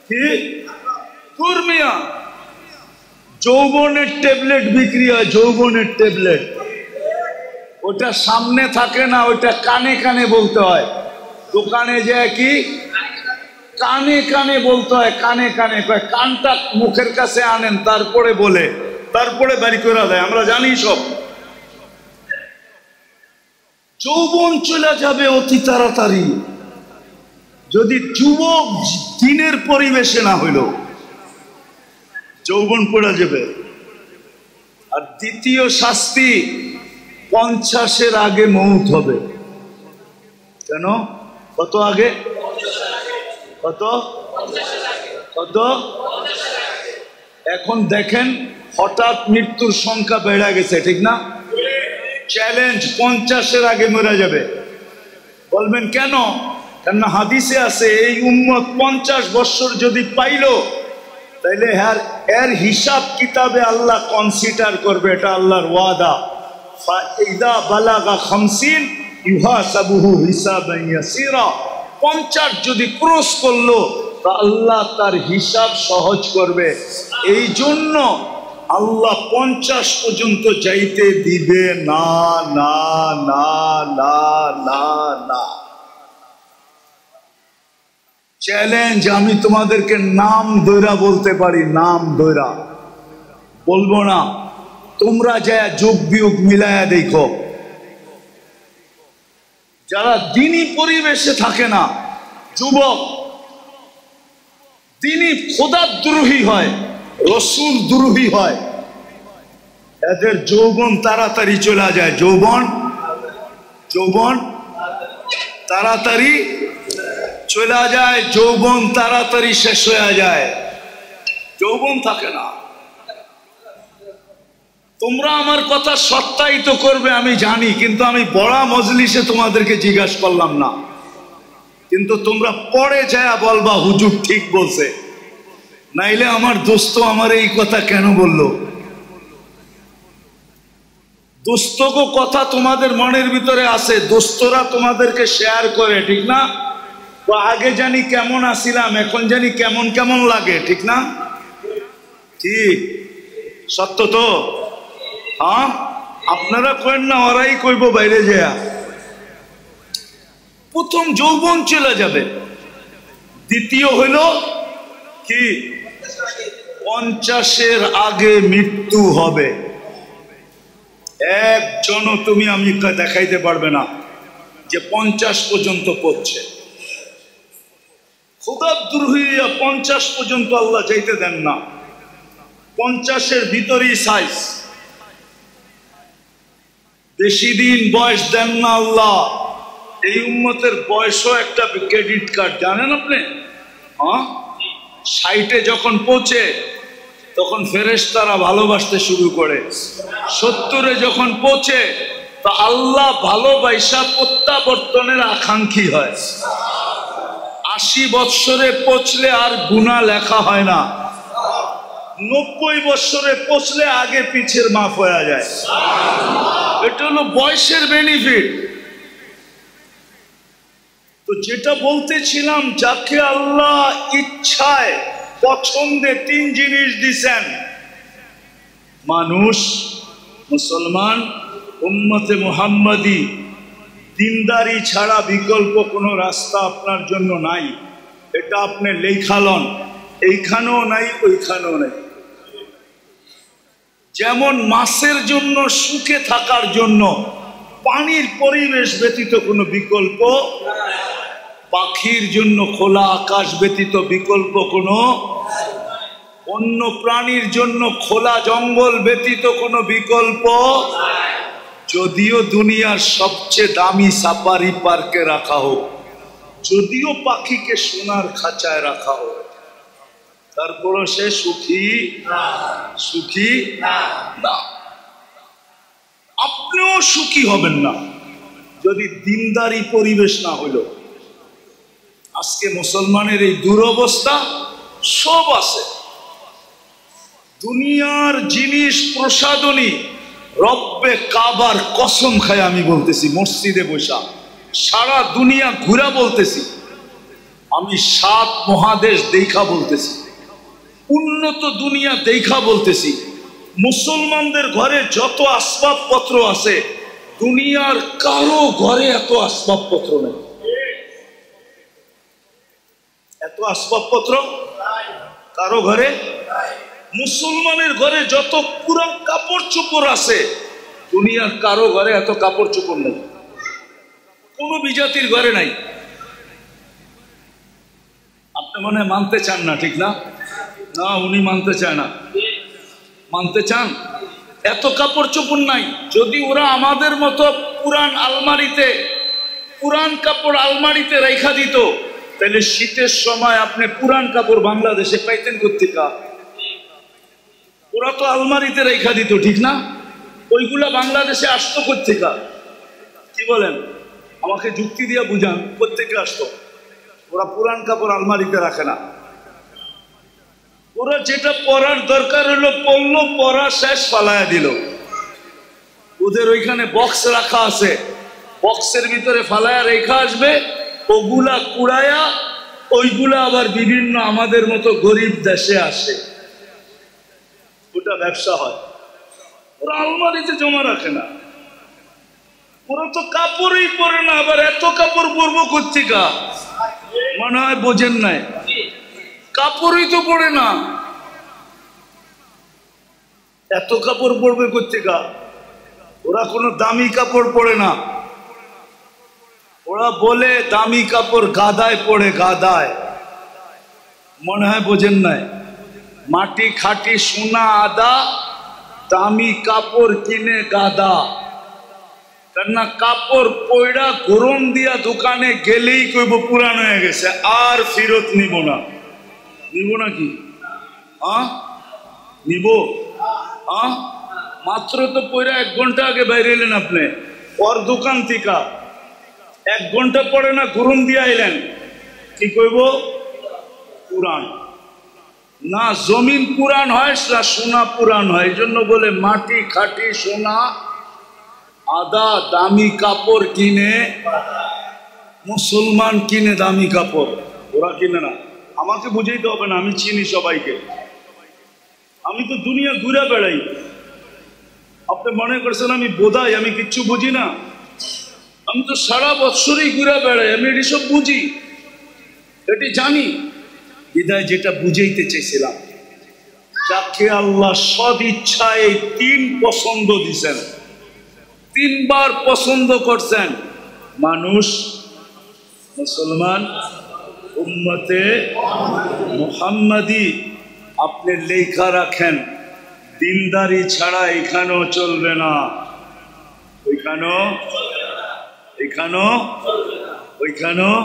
কি কুরমিয়া, যৌবনের ট্যাবলেট বিক্রি হয়, যৌবনের ট্যাবলেট। ওটা সামনে থাকে না, ওটা কানে কানে বলতে হয়। দোকানে যায় কি কানে কানে বলতে হয়, কানে কানে। কানটা মুখের কাছে আনেন, তারপরে বলে, তারপরে বাড়ি করে দেয়, আমরা জানি সব। যৌবন চলে যাবে অতি তাড়াতাড়ি যদি যুবক দিনের পরিবেশে না হইল, যৌবন পড়ে যাবে। আর দ্বিতীয় শাস্তি, 50-এর আগে মৌত হবে। কেন? কত আগে? কত কত? এখন দেখেন হঠাৎ মৃত্যুর সংখ্যা বেড়ে গেছে, ঠিক না? চ্যালেঞ্জ, 50-এর আগে মরে যাবে। বলবেন কেন? কেন হাদিসে আছে এই উম্মত 50 বছর যদি পাইল, তাইলে এর হিসাব কিতাবে আল্লাহ কনসিডার করবে, এটা আল্লাহর ওয়াদা। ফাইদা বালাগা 50 ইউহাসাবুহু হিসাবান ইয়াসিরা। 50 যদি ক্রস করলো তা আল্লাহ তার হিসাব সহজ করবে। এই জন্য আল্লাহ 50 পর্যন্ত যাইতে দিবে না, না না না না না। চ্যালেঞ্জ, আমি তোমাদেরকে নাম দৈরা বলতে পারি, নাম দৈরা বলবো না। তোমরা যা যোগ বিয়োগ মিলায়া দেখো, যারা দিনী পরিবেশে থাকে না, যুবক দিনী খোদাদ্রোহী হয়, রসুল দ্রোহী হয়, এদের যৌবন তাড়াতাড়ি চলে যায়। যৌবন তাড়াতাড়ি চলে যায়, যৌবন তাড়াতাড়ি শেষ হয়ে যায়, যৌবন থাকে না। তোমরা আমার কথা সত্যায়িত করবে আমি জানি, কিন্তু আমি বড় মজলিসে তোমাদেরকে জিজ্ঞাসা করলাম না। কিন্তু তোমরা পরে যায় বলবা হুজুর ঠিক বলছে, নাইলে আমার দোস্ত আমার এই কথা কেন বললো। দোস্তগো কথা তোমাদের মনের ভিতরে আছে, দোস্তরা তোমাদেরকে শেয়ার করে, ঠিক না? আগে জানি কেমন আছিলাম, এখন জানি কেমন কেমন লাগে, ঠিক না? ঠিক, সত্য তো? হ্যাঁ, আপনারা কইন না, ওরাই কইব বাইরে যায়। প্রথম যৌবন চলে যাবে। দ্বিতীয় হইল কি? 50-এর আগে মৃত্যু হবে। একজনও তুমি আমি দেখাইতে পারবে না যে 50 পর্যন্ত পড়ছে। খোদাদ্রোহী 50 পর্যন্ত আল্লাহ যাইতে দেন না। 50-এর ভিতরেই সাইজ, বেশি দিন বয়স দেন না আল্লাহ। এই উম্মতের বয়সও একটা ক্রেডিট কার্ড, জানেন আপনি? হ্যাঁ, 60-এ যখন পৌঁছে তখন ফেরেশতারা ভালোবাসতে শুরু করে, 70-এ যখন পৌঁছে তো আল্লাহ ভালোবাসা প্রত্যাবর্তনের আকাঙ্ক্ষী হয়, 80 বৎসরে পৌঁছলে আর গুনাহ লেখা হয় না, 90 বৎসরে পৌঁছলে আগে পিছের মাফ হয়ে যায়। এটা হলো বয়সের বেনিফিট। তো যেটা বলতেছিলাম, যাকে আল্লাহ ইচ্ছায় পছন্দে 3 জিনিস দিছেন, মানুষ, মুসলমান, উম্মতে মুহাম্মাদি, দিনদারি ছাড়া বিকল্প কোনো রাস্তা আপনার জন্য নাই। এটা আপনি লেখালন, এইখানেও নাই ওইখানেও নাই। যেমন মাছের জন্য সুখে থাকার জন্য পানির পরিবেশ ব্যতীত কোনো বিকল্প, পাখির জন্য খোলা আকাশ ব্যতীত বিকল্প কোনো, অন্য প্রাণীর জন্য খোলা জঙ্গল ব্যতীত কোনো বিকল্প। যদিও দুনিয়ার সবচেয়ে দামি সাফারি পার্কে রাখা হোক, যদিও পাখিকে সোনার খাঁচায় রাখা হোক, তারপরও সে সুখী সুখী না। আপনিও সুখী হবেন না যদি দিনদারি পরিবেশ না হইল। আজকে মুসলমানের এই দুরবস্থা, সব আছে, দুনিয়ার জিনিস প্রসাদনী, রব্বে কাবার কসম খায় আমি বলতেছি, মসজিদে বসা সারা দুনিয়া ঘুরা বলতেছি, আমি 7 মহাদেশ দেখা বলতেছি, উন্নত দুনিয়া দেখা বলতেছি, মুসলমানদের ঘরে যত আসবাবপত্র আছে দুনিয়ার কারো ঘরে এত আসবাবপত্র নেই। এত আসবাবপত্র কারো ঘরে, মুসলমানের ঘরে যত পুরান কাপড় চোপড় আছে দুনিয়ার কারো ঘরে এত কাপড় চোপড় নেই, কোন বিজাতির ঘরে নাই। আপনি মনে হয় মানতে চান না, ঠিক না? না, উনি মানতে চায় না। মানতে চান? এত কাপড় চোপড় নাই। যদি ওরা আমাদের মতো পুরান আলমারিতে, পুরান কাপড় আলমারিতে রেখা দিত, তাহলে শীতের সময় আপনি পুরান কাপড় বাংলাদেশে পাইতেন কোত্থেকে? ওরা তো আলমারিতে রেখা দিত, ঠিক না? ওইগুলা বাংলাদেশে আসতো কোত্থেকে? কি বলেন? আমাকে যুক্তি দিয়ে বুঝান, কোত্থেকে আসতো? ওরা পুরান কাপড় আলমারিতে রাখে না। ওরা যেটা পরার দরকার হলো পড়লো, পরা শেষ, ফালায়া দিল। ওদের ওইখানে বক্স রাখা আছে, বক্সের ভিতরে ফালায়া রেখা আসবে, ওগুলা কুড়ায়া ওইগুলা আবার বিভিন্ন আমাদের মতো গরিব দেশে আসে, ওটা ব্যবসা হয়। ওরা আলমারিতে জমা রাখে না। ওরা তো কাপড়ই পরে না, আবার এত কাপড় পরবো কোত্থেকে? মনে হয় বোঝেন নাই, কাপড়ই তো পরে না, এত কাপড় পরবে কোত্থেকে? ওরা কোনো দামি কাপড় পরে না। ওরা বলে দামি কাপড় গাদায় পড়ে, গাদায়। মনে হয় বোঝেন নাই। মাটি খাটি সোনা আদা, দামি কাপড় কিনে গাদা। কেননা কাপড় পয়ড়া গরম দিয়া দোকানে গেলেই কইব পুরান হয়ে গেছে, আর ফেরত নিব না। নিব নাকি? নিব? মাত্র তো পয়রা 1 ঘন্টা আগে বাইরে এলেন আপনি ওর দোকান থেকে, 1 ঘন্টা পরে না গরম দিয়ে আইলেন, কি কইব? পুরান না। জমিন পুরান হয় না সোনা পুরান হয়, এই জন্য বলে মাটি খাটি সোনা আদা, দামি কাপড় কিনে। মুসলমান কিনে দামি কাপড়, ওরা কিনে না। আমাকে বুঝাইতে হবে না, আমি চিনি সবাইকে, আমি তো দুনিয়া ঘুরে বেড়াই। আপনি মনে করছেন আমি বোধাই, আমি কিচ্ছু বুঝি না? আমি তো সারা বছরই ঘুরে বেড়াই, আমি এটি সব বুঝি, এটি জানি। বিদায় যেটা বুঝাইতে চেয়েছিলাম, যাকে আল্লাহ সদ ইচ্ছায় 3 পছন্দ দিছেন, 3 বার পছন্দ করছেন, মানুষ, মুসলমান, উম্মতে মুহাম্মাদি। আপনি লেখা রাখেন, দিনদারি ছাড়া এখানেও চলবে না, ওইখানেও। এখানেও ওইখানেও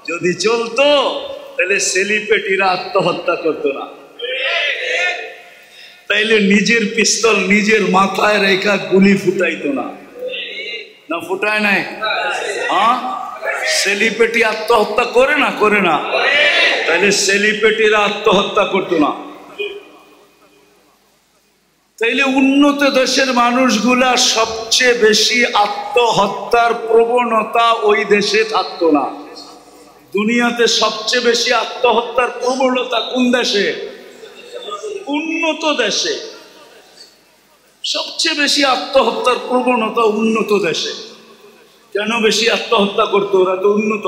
যদি চলতো তাহলে সেলিব্রিটিরা আত্মহত্যা করতো না, তাইলে নিজের পিস্তল নিজের মাথায় রেখা গুলি ফুটাইতো না, না ফুটায় নাই? হ্যাঁ, সেলিব্রিটি আত্মহত্যা করে না, করে না? তাইলে সেলিব্রিটিরা আত্মহত্যা করতো না, তাইলে উন্নত দেশের মানুষগুলা সবচেয়ে বেশি আত্মহত্যার প্রবণতা ওই দেশে থাকতো না। দুনিয়াতে সবচেয়ে বেশি আত্মহত্যার প্রবণতা কোন দেশে? উন্নত দেশে। সবচেয়ে বেশি আত্মহত্যার প্রবণতা উন্নত দেশে। কেন বেশি আত্মহত্যা করতো? ওরা তো উন্নত।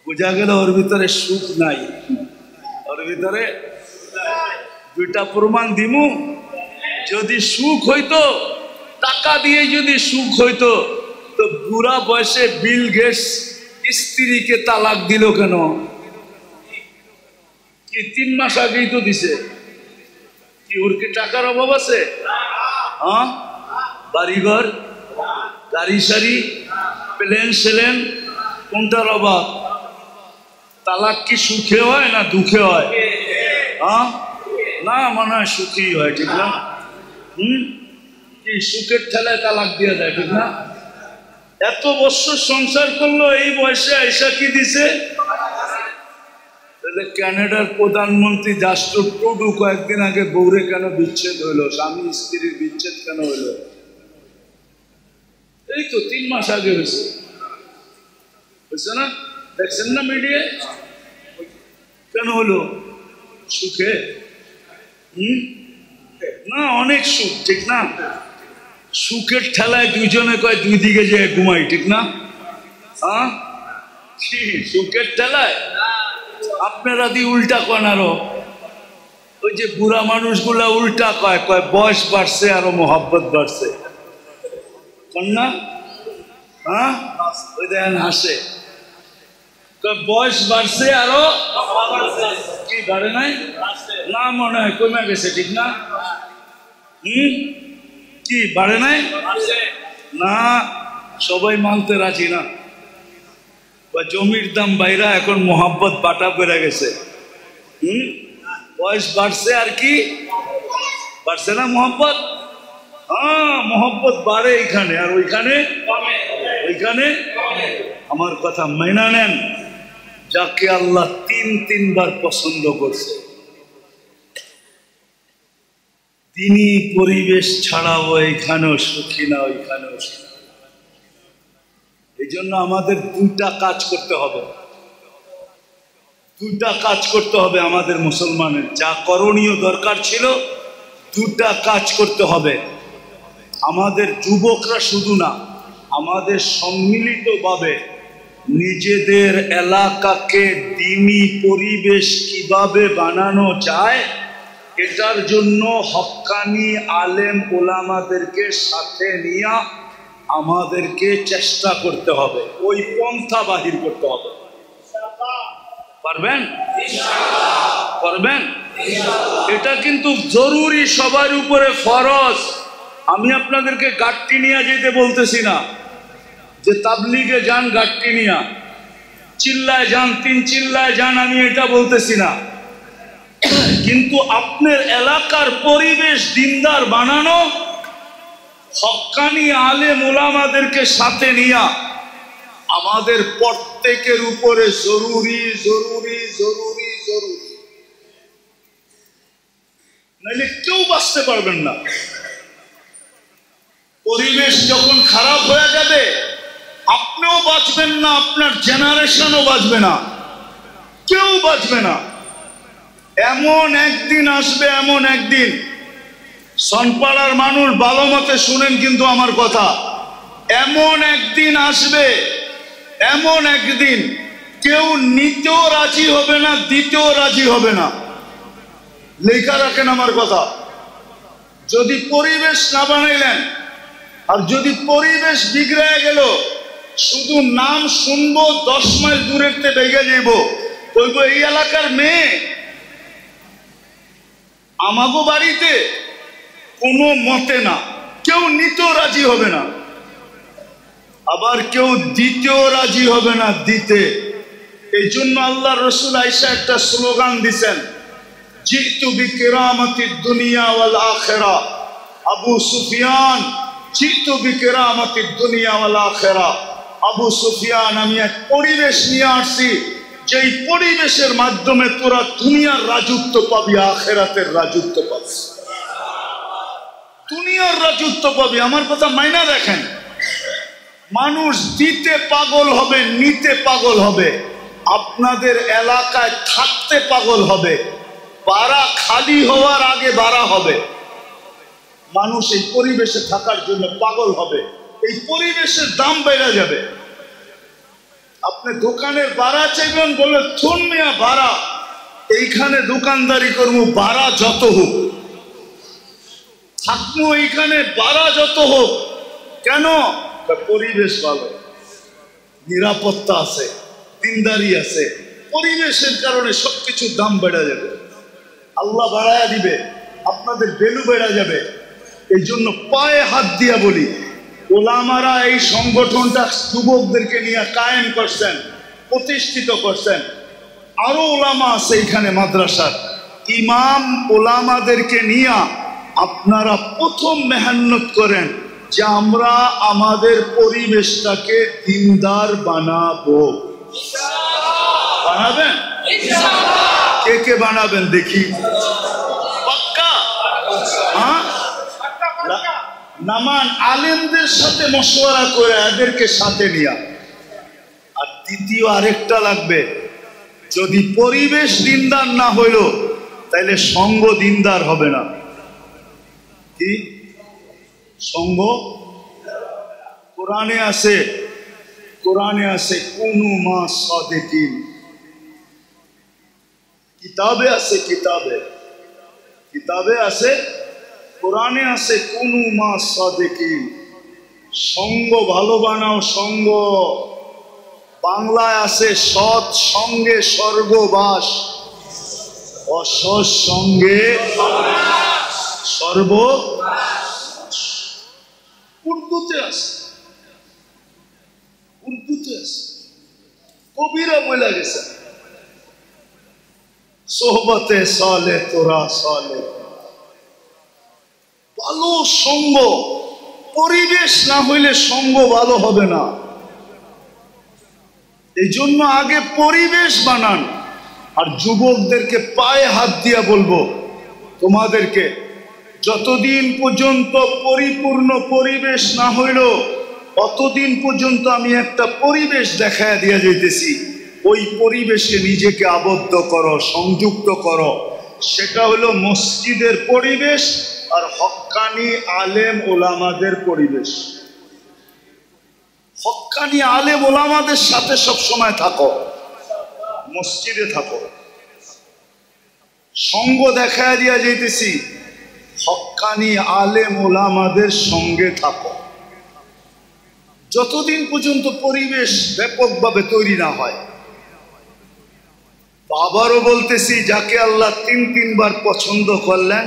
বোঝা গেল ওর ভিতরে সুখ নাই, ওর ভিতরে দুইটা প্রমাণ দিমু। যদি সুখ হইতো, টাকা দিয়ে যদি সুখ হইতো, তো বুড়া বয়সে বিল গেটস স্ত্রীকে তালাক দিল কেন? কি 3 মাস আগেই তো দিছে। কি ওর কি টাকার অভাব আছে? হ্যাঁ, বাড়িঘর, গাড়ি সারি, প্লেন সেলেন, কোনটার অভাব? তালাক কি সুখে হয় না দুঃখে হয়? হ্যাঁ, না মনে হয় সুখী হয়, ঠিক না? কি সুখের ঠেলায় তালাক দিয়ে দেয়, ঠিক না? এত বছর সংসার করলো, এই বয়সে আইসা কি দিছে? তাহলে কানাডার প্রধানমন্ত্রী জাস্টিন ট্রুডো কয়েকদিন আগে বউরে কেন বিচ্ছেদ হইলো? স্বামী স্ত্রীর বিচ্ছেদ কেন হইলো? এই তো 3 মাস আগে হয়েছে, বুঝছে না? দেখছেন না মিডিয়ায়? কেন হলো? সুখে? না, অনেক সুখ, ঠিক না? সুখের ঠেলায় দুইজনে কয় দুই দিকে যে ঘুমাই, ঠিক না? হ্যাঁ, কি সুখের ঠেলায়? আপনারা দি উল্টা কন। আরো ওই যে বুড়া মানুষগুলা উল্টা কয়, কয় বয়স বাড়ছে আরো মোহাব্বত বাড়ছে, না? হ্যাঁ, ওই দেখেন হাসে, বয়স বাড়ছে আরো কি বাড়ে নাই? না, মনে হয় কমে গেছে, ঠিক না? কি বাড়ে নাই? না, সবাই মানতে রাজি না। জমির দাম বাইরা এখন মোহাব্বত বাটা বেড়ে গেছে। বয়স বাড়ছে আর কি বাড়ছে না মোহাব্বত? হ্যাঁ, মোহাব্বত বাড়ে এখানে আর ওইখানে ওইখানে। আমার কথা মেনে নেন, যাকে আল্লাহ 3 বার পছন্দ করছে, তিনি পরিবেশ ছাড়াও এখানেও সুখী না, ওইখানেও সুখী। এই জন্য আমাদের 2টা কাজ করতে হবে, 2টা কাজ করতে হবে আমাদের মুসলমানের। যা করণীয় দরকার ছিল, 2টা কাজ করতে হবে। আমাদের যুবকরা শুধু না, আমাদের সম্মিলিতভাবে নিজেদের এলাকাকে দ্বীনি পরিবেশ কিভাবে বানানো যায়, এটার জন্য হক্কানি আলেম ওলামাদেরকে সাথে নিয়ে আমাদেরকে চেষ্টা করতে হবে, ওই পন্থা বাহির করতে হবে। পারবেন? পারবেন? এটা কিন্তু জরুরি, সবার উপরে ফরজ। আমি আপনাদেরকে গাট্টি নিয়ে যেতে বলতেছি না, যে তাবলিগে যান গাট্টি নিয়া, চিল্লায় যান, 3 চিল্লায় যান, আমি এটা বলতেছি না। কিন্তু আপনার এলাকার পরিবেশ দিনদার বানানো, হক্কানি আলেম ওলামাদেরকে সাথে নিয়া আমাদের প্রত্যেকের উপরে জরুরি জরুরি জরুরি জরুরি। নাহলে কেউ বাঁচতে পারবেন না। পরিবেশ যখন খারাপ হয়ে যাবে, আপনিও বাঁচবেন না, আপনার জেনারেশনও বাঁচবে না, কেউ বাঁচবে না। এমন একদিন আসবে, এমন একদিন, সনপাড়ার মানুষ ভালো মতে শুনেন কিন্তু আমার কথা, এমন একদিন আসবে, এমন একদিন কেউ নিতেও রাজি হবে না, দিতেও রাজি হবে না। লেখা রাখেন আমার কথা। যদি পরিবেশ না বানাইলেন, আর যদি পরিবেশ বিগড়ে গেল, শুধু নাম শুনবো, 10 মাইল দূরের তে বেগে যাইব, বলবো এই এলাকার মেয়ে আমাগো বাড়িতে, কোনো মতে না, কেউ নিতেও রাজি হবে না। আবার কেউ দিতেও রাজি হবে না দিতে। এই জন্য আল্লাহ রসুল আয়েশা একটা স্লোগান দিছেন, জিতু বিকিরামাতিদ দুনিয়া ওয়াল আখিরা। আবু সুফিয়ান, জিতু বিকিরামাতিদ দুনিয়া ওয়াল আখিরা। আবু সুফিয়ান, আমি এক পরিবেশ নিয়ে আসছি, যেই পরিবেশের মাধ্যমে তোরা দুনিয়ার রাজত্ব পাবি, আখিরাতের রাজত্ব পাবি। দুনিয়ার রাজত্ব পাবি। আমার কথা মাইনা দেখেন, মানুষ দিতে পাগল হবে, নিতে পাগল হবে, আপনাদের এলাকায় থাকতে পাগল হবে, বাড়া খালি হওয়ার আগে বাড়া হবে। মানুষ এই পরিবেশে থাকার জন্য পাগল হবে, এই পরিবেশের দাম বেড়ে যাবে। আপনি দোকানের বাড়া চাইবেন, বলে থুন মিয়া বাড়া, এইখানে দোকানদারি করবো, বাড়া যত হোক থাকবো এইখানে, বাড়া যত হোক। কেন? পরিবেশ ভালো, নিরাপত্তা আছে, দিনদারি আছে। পরিবেশের কারণে সবকিছুর দাম বেড়ে যাবে, আল্লাহ বাড়ায়া দিবে, আপনাদের ভ্যালু বেড়ে যাবে। এই জন্য পায়ে হাত দিয়া বলি, ওলামারা এই সংগঠনটা যুবকদেরকে নিয়ে কায়েম করছেন, প্রতিষ্ঠিত করছেন। আরো ওলামা আছে এখানে মাদ্রাসার ইমাম, ওলামাদেরকে নিয়ে আপনারা প্রথম মেহনত করেন যে আমরা আমাদের পরিবেশটাকে দিনদার বানাবো। বানাবেন? কে কে বানাবেন দেখি? পাক্কা? হ্যাঁ, নামান আলেমদের সাথে মশওয়ারা করে এদেরকে সাথে নিয়া। আর দ্বিতীয় আরেকটা লাগবে, যদি পরিবেশ দিনদার না হইল তাইলে সঙ্গ দিনদার হবে না। কি সঙ্গ? কোরআনে আছে, কোরআনে আছে কুনু মা সাদিকিন, কিতাবে আছে, কিতাবে আছে, কোরআনে আছে কুনু মা সাদিকিন। সঙ্গ ভালো বানাও, সঙ্গ। বাংলায় আছে সৎ সঙ্গে স্বর্গবাস, অসৎ সঙ্গে সর্বনাশ। উর্দুতে আছে, উর্দুতে আছে, কবিরা বলে গেছে, সোহবতে সালে তোরা সালে। ভালো সঙ্গ, পরিবেশ না হইলে সঙ্গ ভালো হবে না। এই জন্য আগে পরিবেশ বানান। আর যুবকদেরকে পায়ে হাত দিয়া বলবো, তোমাদেরকে যতদিন পর্যন্ত পরিপূর্ণ পরিবেশ না হইল অতদিন পর্যন্ত আমি একটা পরিবেশ দেখায় দিয়া যাইতেছি। ওই পরিবেশে নিজেকে আবদ্ধ করো, সংযুক্ত করো। সেটা হলো মসজিদের পরিবেশ আর হক্কানি আলেম ওলামাদের পরিবেশ। হক্কানি আলেম ওলামাদের সাথে সব সময় থাকো, মসজিদে থাকো। সঙ্গ দেখায় দিয়া যাইতেছি, হক্কানি আলেম ওলামাদের সঙ্গে থাকো, যতদিন পর্যন্ত পরিবেশ ব্যাপকভাবে তৈরি না হয়। আবারও বলতেছি, যাকে আল্লাহ তিনবার পছন্দ করলেন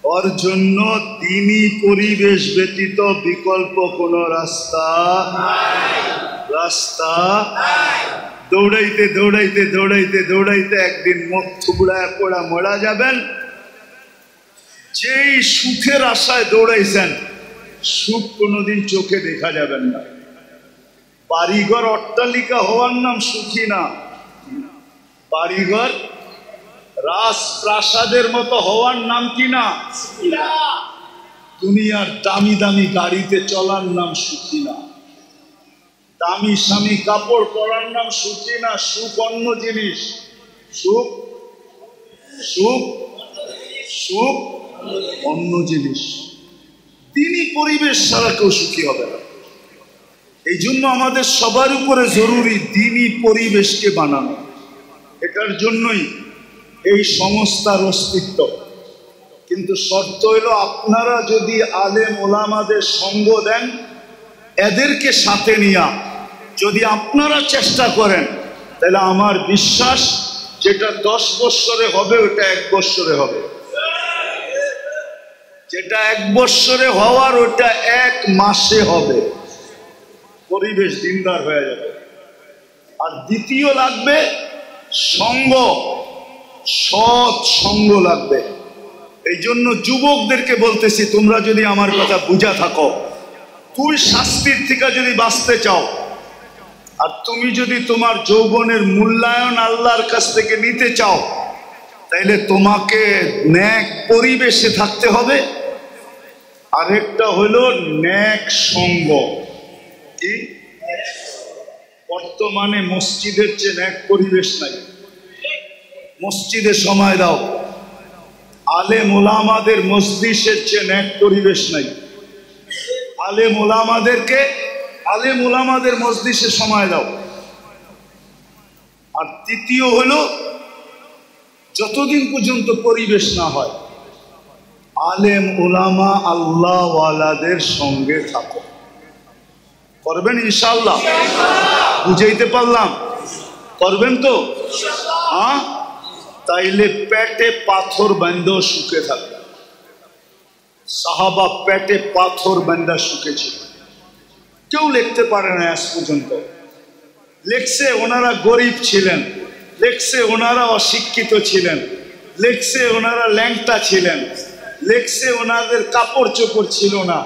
ওর জন্য দ্বীনি পরিবেশ ব্যতীত বিকল্প কোনো রাস্তা দৌড়াইতে দৌড়াইতে দৌড়াইতে দৌড়াইতে একদিন মুখ থুবড়ায় পড়া মরা যাবেন। যেই সুখের আশায় দৌড়াইছেন, সুখ কোনোদিন চোখে দেখা যাবেন না। বাড়িঘর অট্টালিকা হওয়ার নাম সুখী না, বাড়িঘর রাজপ্রাসাদের মতো হওয়ার নাম কি না? দুনিয়ার দামি দামি গাড়িতে চলার নাম সুখী না, দামি স্বামী কাপড় পরার নাম সুখী না। সুখ অন্য জিনিস, সুখ সুখ সুখ অন্য জিনিস। তিনি পরিবেশ ছাড়া কেউ সুখী হবে না। এই জন্য আমাদের সবার উপরে জরুরি দ্বীনি পরিবেশকে বানানো। এটার জন্যই এই সংস্থার অস্তিত্ব। কিন্তু শর্ত হইল, আপনারা যদি আলেম ওলামাদের সঙ্গ দেন, এদেরকে সাথে নিয়া যদি আপনারা চেষ্টা করেন, তাহলে আমার বিশ্বাস যেটা 10 বৎসরে হবে ওটা 1 বৎসরে হবে, যেটা 1 বৎসরে হওয়ার ওটা 1 মাসে হবে। পরিবেশ দিনদার হয়ে যাবে। আর দ্বিতীয় লাগবে সঙ্গ, সৎ সঙ্গ লাগবে। এই জন্য যুবকদেরকে বলতেছি, তোমরা যদি আমার কথা বুঝা থাকো, তুই শাস্তির থেকে যদি বাঁচতে চাও, আর তুমি যদি তোমার যৌবনের মূল্যায়ন আল্লাহর কাছ থেকে নিতে চাও, তাইলে তোমাকে ন্যাক পরিবেশে থাকতে হবে। আরেকটা হলো ন্যাক সঙ্গ। কি বর্তমানে মসজিদের চেয়ে ন্যাক পরিবেশ নাই। মসজিদে সময় দাও, আলেম ওলামাদের মজলিসের চেয়ে ন্যাক পরিবেশ নাই। আলেম ওলামাদের মজলিসে সময় দাও। আর তৃতীয় হলো, যতদিন পর্যন্ত পরিবেশ না হয়, আলেম ওলামা আল্লাহ ওয়ালাদের সঙ্গে থাকো। করবেন ইনশাআল্লাহ? বুঝাইতে পারলাম? করবেন তো? হ্যাঁ, তাইলে পেটে পাথর বান্ধা সুখে থাকবে। সাহাবা পেটে পাথর বান্ধা সুখে ছিল। কেউ লিখতে পারে না আজ পর্যন্ত। লেখছে ওনারা গরিব ছিলেন, লেখছে ওনারা অশিক্ষিত ছিলেন, লেখছে ওনারা ল্যাংটা ছিলেন, লেখছে ওনাদের কাপড় চোপড় ছিল না,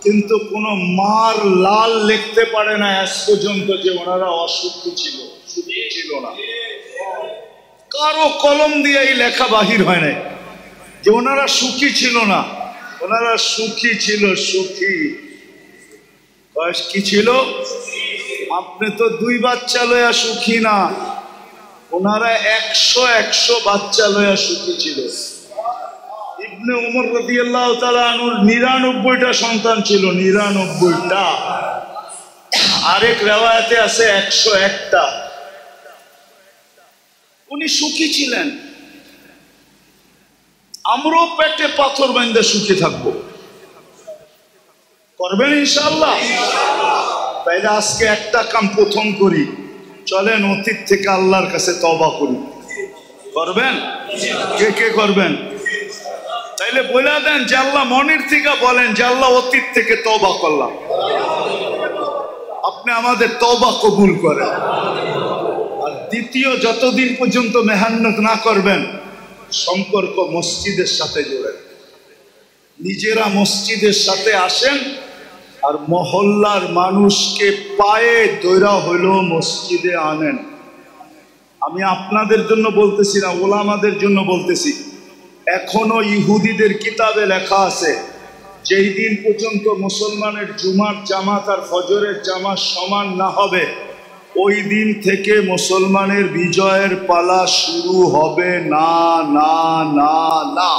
কিন্তু কোনো মার লাল লিখতে পারে না আজ পর্যন্ত যে ওনারা অসুখী ছিল, সুখী ছিল না। কারো কলম দিয়ে এই লেখা বাহির হয় নাই যে ওনারা সুখী ছিল না। ওনারা সুখী ছিল, সুখী। বয়স কি ছিল? আপনি তো 2 বাচ্চা লয়া সুখী না, ওনারা 100 বাচ্চা লয়া সুখী ছিল। ইবনে উমর রাদিয়াল্লাহু তাআলা আনহুর 99টা সন্তান ছিল, 99টা। আরেক রিওয়ায়াতে আছে 101টা। উনি সুখী ছিলেন। আমরাও পেটে পাথর বাঁধে সুখী থাকবো। করবেন ইনশাআল্লাহ? তাইলে আজকে একটা কাম প্রথম করি, চলেন অতীত থেকে আল্লাহর কাছে তওবা করি। করবেন? কে কে করবেন? তাইলে বলে দেন যে আল্লাহ, মনের থেকে বলেন যে আল্লাহ, অতীত থেকে তওবা করলাম, আপনি আমাদের তওবা কবুল করেন। আর দ্বিতীয়, যতদিন পর্যন্ত মেহনত না করবেন, সম্পর্ক মসজিদের সাথে জোড়েন। নিজেরা মসজিদের সাথে আসেন, আর মহল্লার মানুষকে পায়ে দৈরা হইল মসজিদে আনেন। আমি আপনাদের জন্য বলতেছি না, ওলামাদের জন্য বলতেছি। এখনো ইহুদিদের কিতাবে লেখা আছে, যেই দিন পর্যন্ত মুসলমানের জুমার জামাত আর ফজরের জামাত সমান না হবে, ওই দিন থেকে মুসলমানের বিজয়ের পালা শুরু হবে না, না, না, না।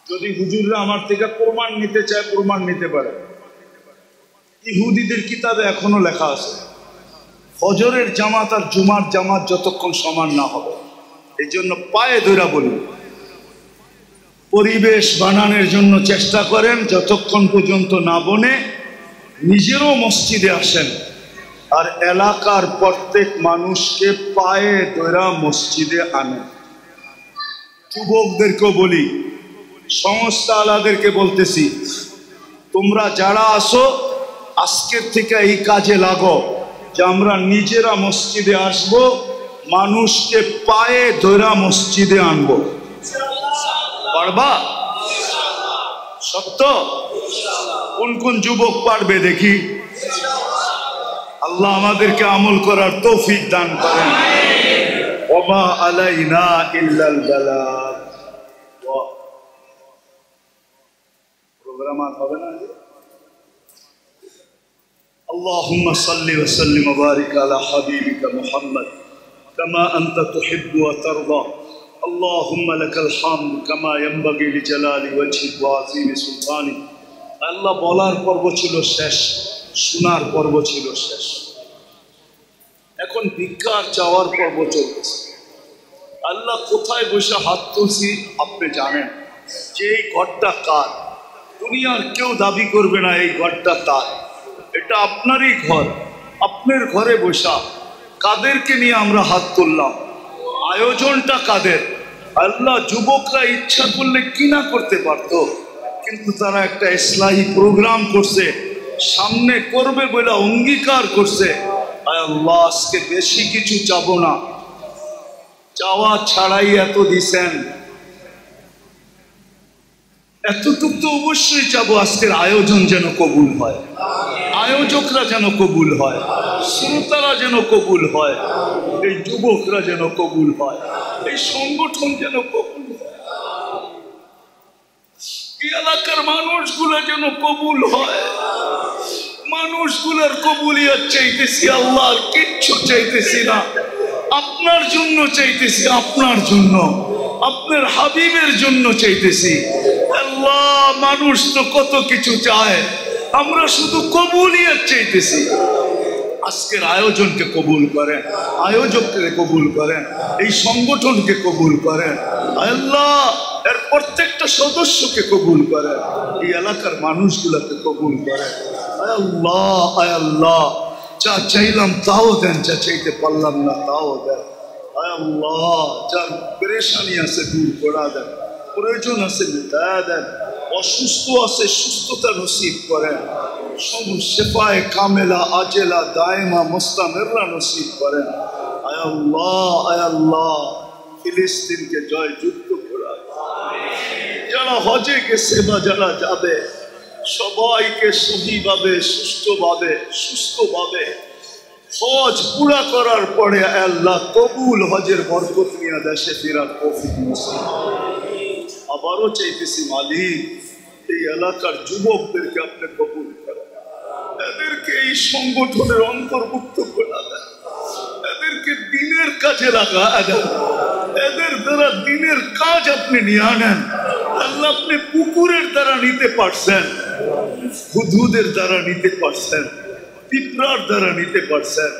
যদি হুজুররা আমার থেকে প্রমাণ নিতে চায়, প্রমাণ নিতে পারে। ইহুদিদের কিতাবে এখনো লেখা আছে, ফজরের জামাত আর জুমার জামাত যতক্ষণ সমান না হবে। এই জন্য পায়ে ধরা বলি, পরিবেশ বানানোর জন্য চেষ্টা করেন। যতক্ষণ পর্যন্ত না বনে, নিজেরও মসজিদে আসেন, আর এলাকার প্রত্যেক মানুষকে পায়ে ধরা মসজিদে আনেন। যুবকদেরকেও বলি, সংস্থা আলাদেরকে বলতেছি, তোমরা যারা আসো, আজকের থেকে এই কাজে লাগো যে আমরা নিজেরা মসজিদে আসব, মানুষকে পায়ে ধরা মসজিদে আনবো। পারবা? সত্য? কোন কোন যুবক পারবে দেখি? আল্লাহ আমাদেরকে আমল করার তৌফিক দান করেন। ওমা আলাইনা ইল্লাল বালাগ। প্রোগ্রাম আর হবে না? اللهم صل وسلم وبارك على حبيبك محمد كما أنت تحب وترضى اللهم لك الحمد كما ينبغي لجلال وجهك وعظيم سلطانك। আল্লাহ বলার পর্ব ছিল শেষ, শোনার পর্ব ছিল শেষ। এখন ভিক্ষার চাওয়ার পর্ব চলতেছে। আল্লাহ কোথায় বসে হাত তুলছি আপনি জানেন, যে এই ঘরটা কার। দুনিয়ার কেউ দাবি করবে না এই ঘরটা তার, এটা আপনারই ঘর। আপনার ঘরে বসা কাদেরকে নিয়ে আমরা হাত তুললাম? আয়োজনটা কাদের? আল্লাহ, যুবকরা ইচ্ছা করলে কি না করতে পারত, কিন্তু তারা একটা ইসলাহি প্রোগ্রাম করছে, সামনে করবে বলে অঙ্গীকার করছে। আয় আল্লাহ, আজকে বেশি কিছু চাবো না, চাওয়া ছাড়াই এত দিছেন, এতটুকু তো অবশ্যই চাবো। আজকের আয়োজন যেন কবুল হয়, আয়োজকরা যেন কবুল হয়, শ্রোতারা যেন কবুল হয়, এই যুবকরা যেন কবুল হয়, এই সংগঠন যেন কবুল হয়, এই এলাকার মানুষগুলো যেন কবুল হয়। মানুষগুলোর কবুলিয়ত চাইতেছি আল্লাহ, আর কিচ্ছু চাইতেছি না। আপনার জন্য চাইতেছি, আপনার জন্য, আপনার হাবিবের জন্য চাইতেছি আল্লাহ। মানুষ তো কত কিছু চায়, আমরা শুধু কবুলিয়ত চাইতেছি। আজকের আয়োজনকে কবুল করেন, আয়োজককে কবুল করেন, এই সংগঠনকে কবুল করেন আল্লাহ, এর প্রত্যেকটা সদস্যকে কবুল করেন, এই এলাকার মানুষগুলোকে কবুল করেন আল্লাহ। আয় আল্লাহ, যা চাইলাম তাও দেন, যা চাইতে পারলাম না তাও দেন আয় আল্লাহ। যার পেরেশানি আছে দূর করা দেন, প্রয়োজন আছে মিটায়া দেন, অসুস্থ আছে সুস্থতা নসিব করেন, শেফায়ে কামেলা আজেলা দায়মা মুস্তামিররা নসিব করেন আয় আল্লাহ। আয় আল্লাহ, ফিলিস্তিনকে জয় যুক্ত করা, যারা হজে গেছে বা যারা যাবে সবাইকে সহিভাবে সুস্থভাবে হজ পুরা করার পরে আল্লাহ কবুল হজের বরকত নিয়ে দেশে ফেরার তৌফিক নসিব। আবারও চাইতেছি মালিক, এই এলাকার যুবকদেরকে আপনি কবুল করেন, এদেরকে এই সংগঠনের অন্তর্ভুক্ত করে দেন, এদেরকে দিনের কাজে লাগা দেন, এদের দ্বারা দিনের কাজ আপনি নিয়ে আনেন আল্লাহ। আপনি পুকুরের দ্বারা নিতে পারছেন, হুদহুদের দ্বারা নিতে পারছেন, পিঁপড়ার দ্বারা নিতে পারছেন,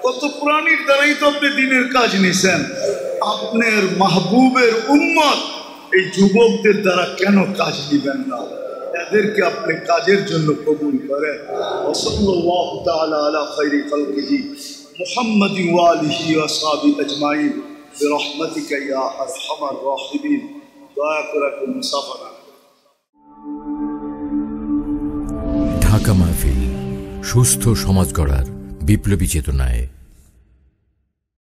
কত প্রাণীর দ্বারাই তো আপনি দিনের কাজ নিছেন। আপনার মাহবুবের উম্মত এই যুবকদের দ্বারা কেন কাজ নিবেন না? এদেরকে আপনি কাজের জন্য কবুল করেন। সাল্লাল্লাহু তাআলা আলা খায়রি খালকিহি মুহাম্মাদি ওয়া আলিহি ওয়া সাহবিহি আজমাইন বিরহমাতিকা ইয়া আরহামার রাহিমিন। দয়া করে মুসাফা। ঢাকা মাহফিল, সুস্থ সমাজ গড়ার বিপ্লবী চেতনায়।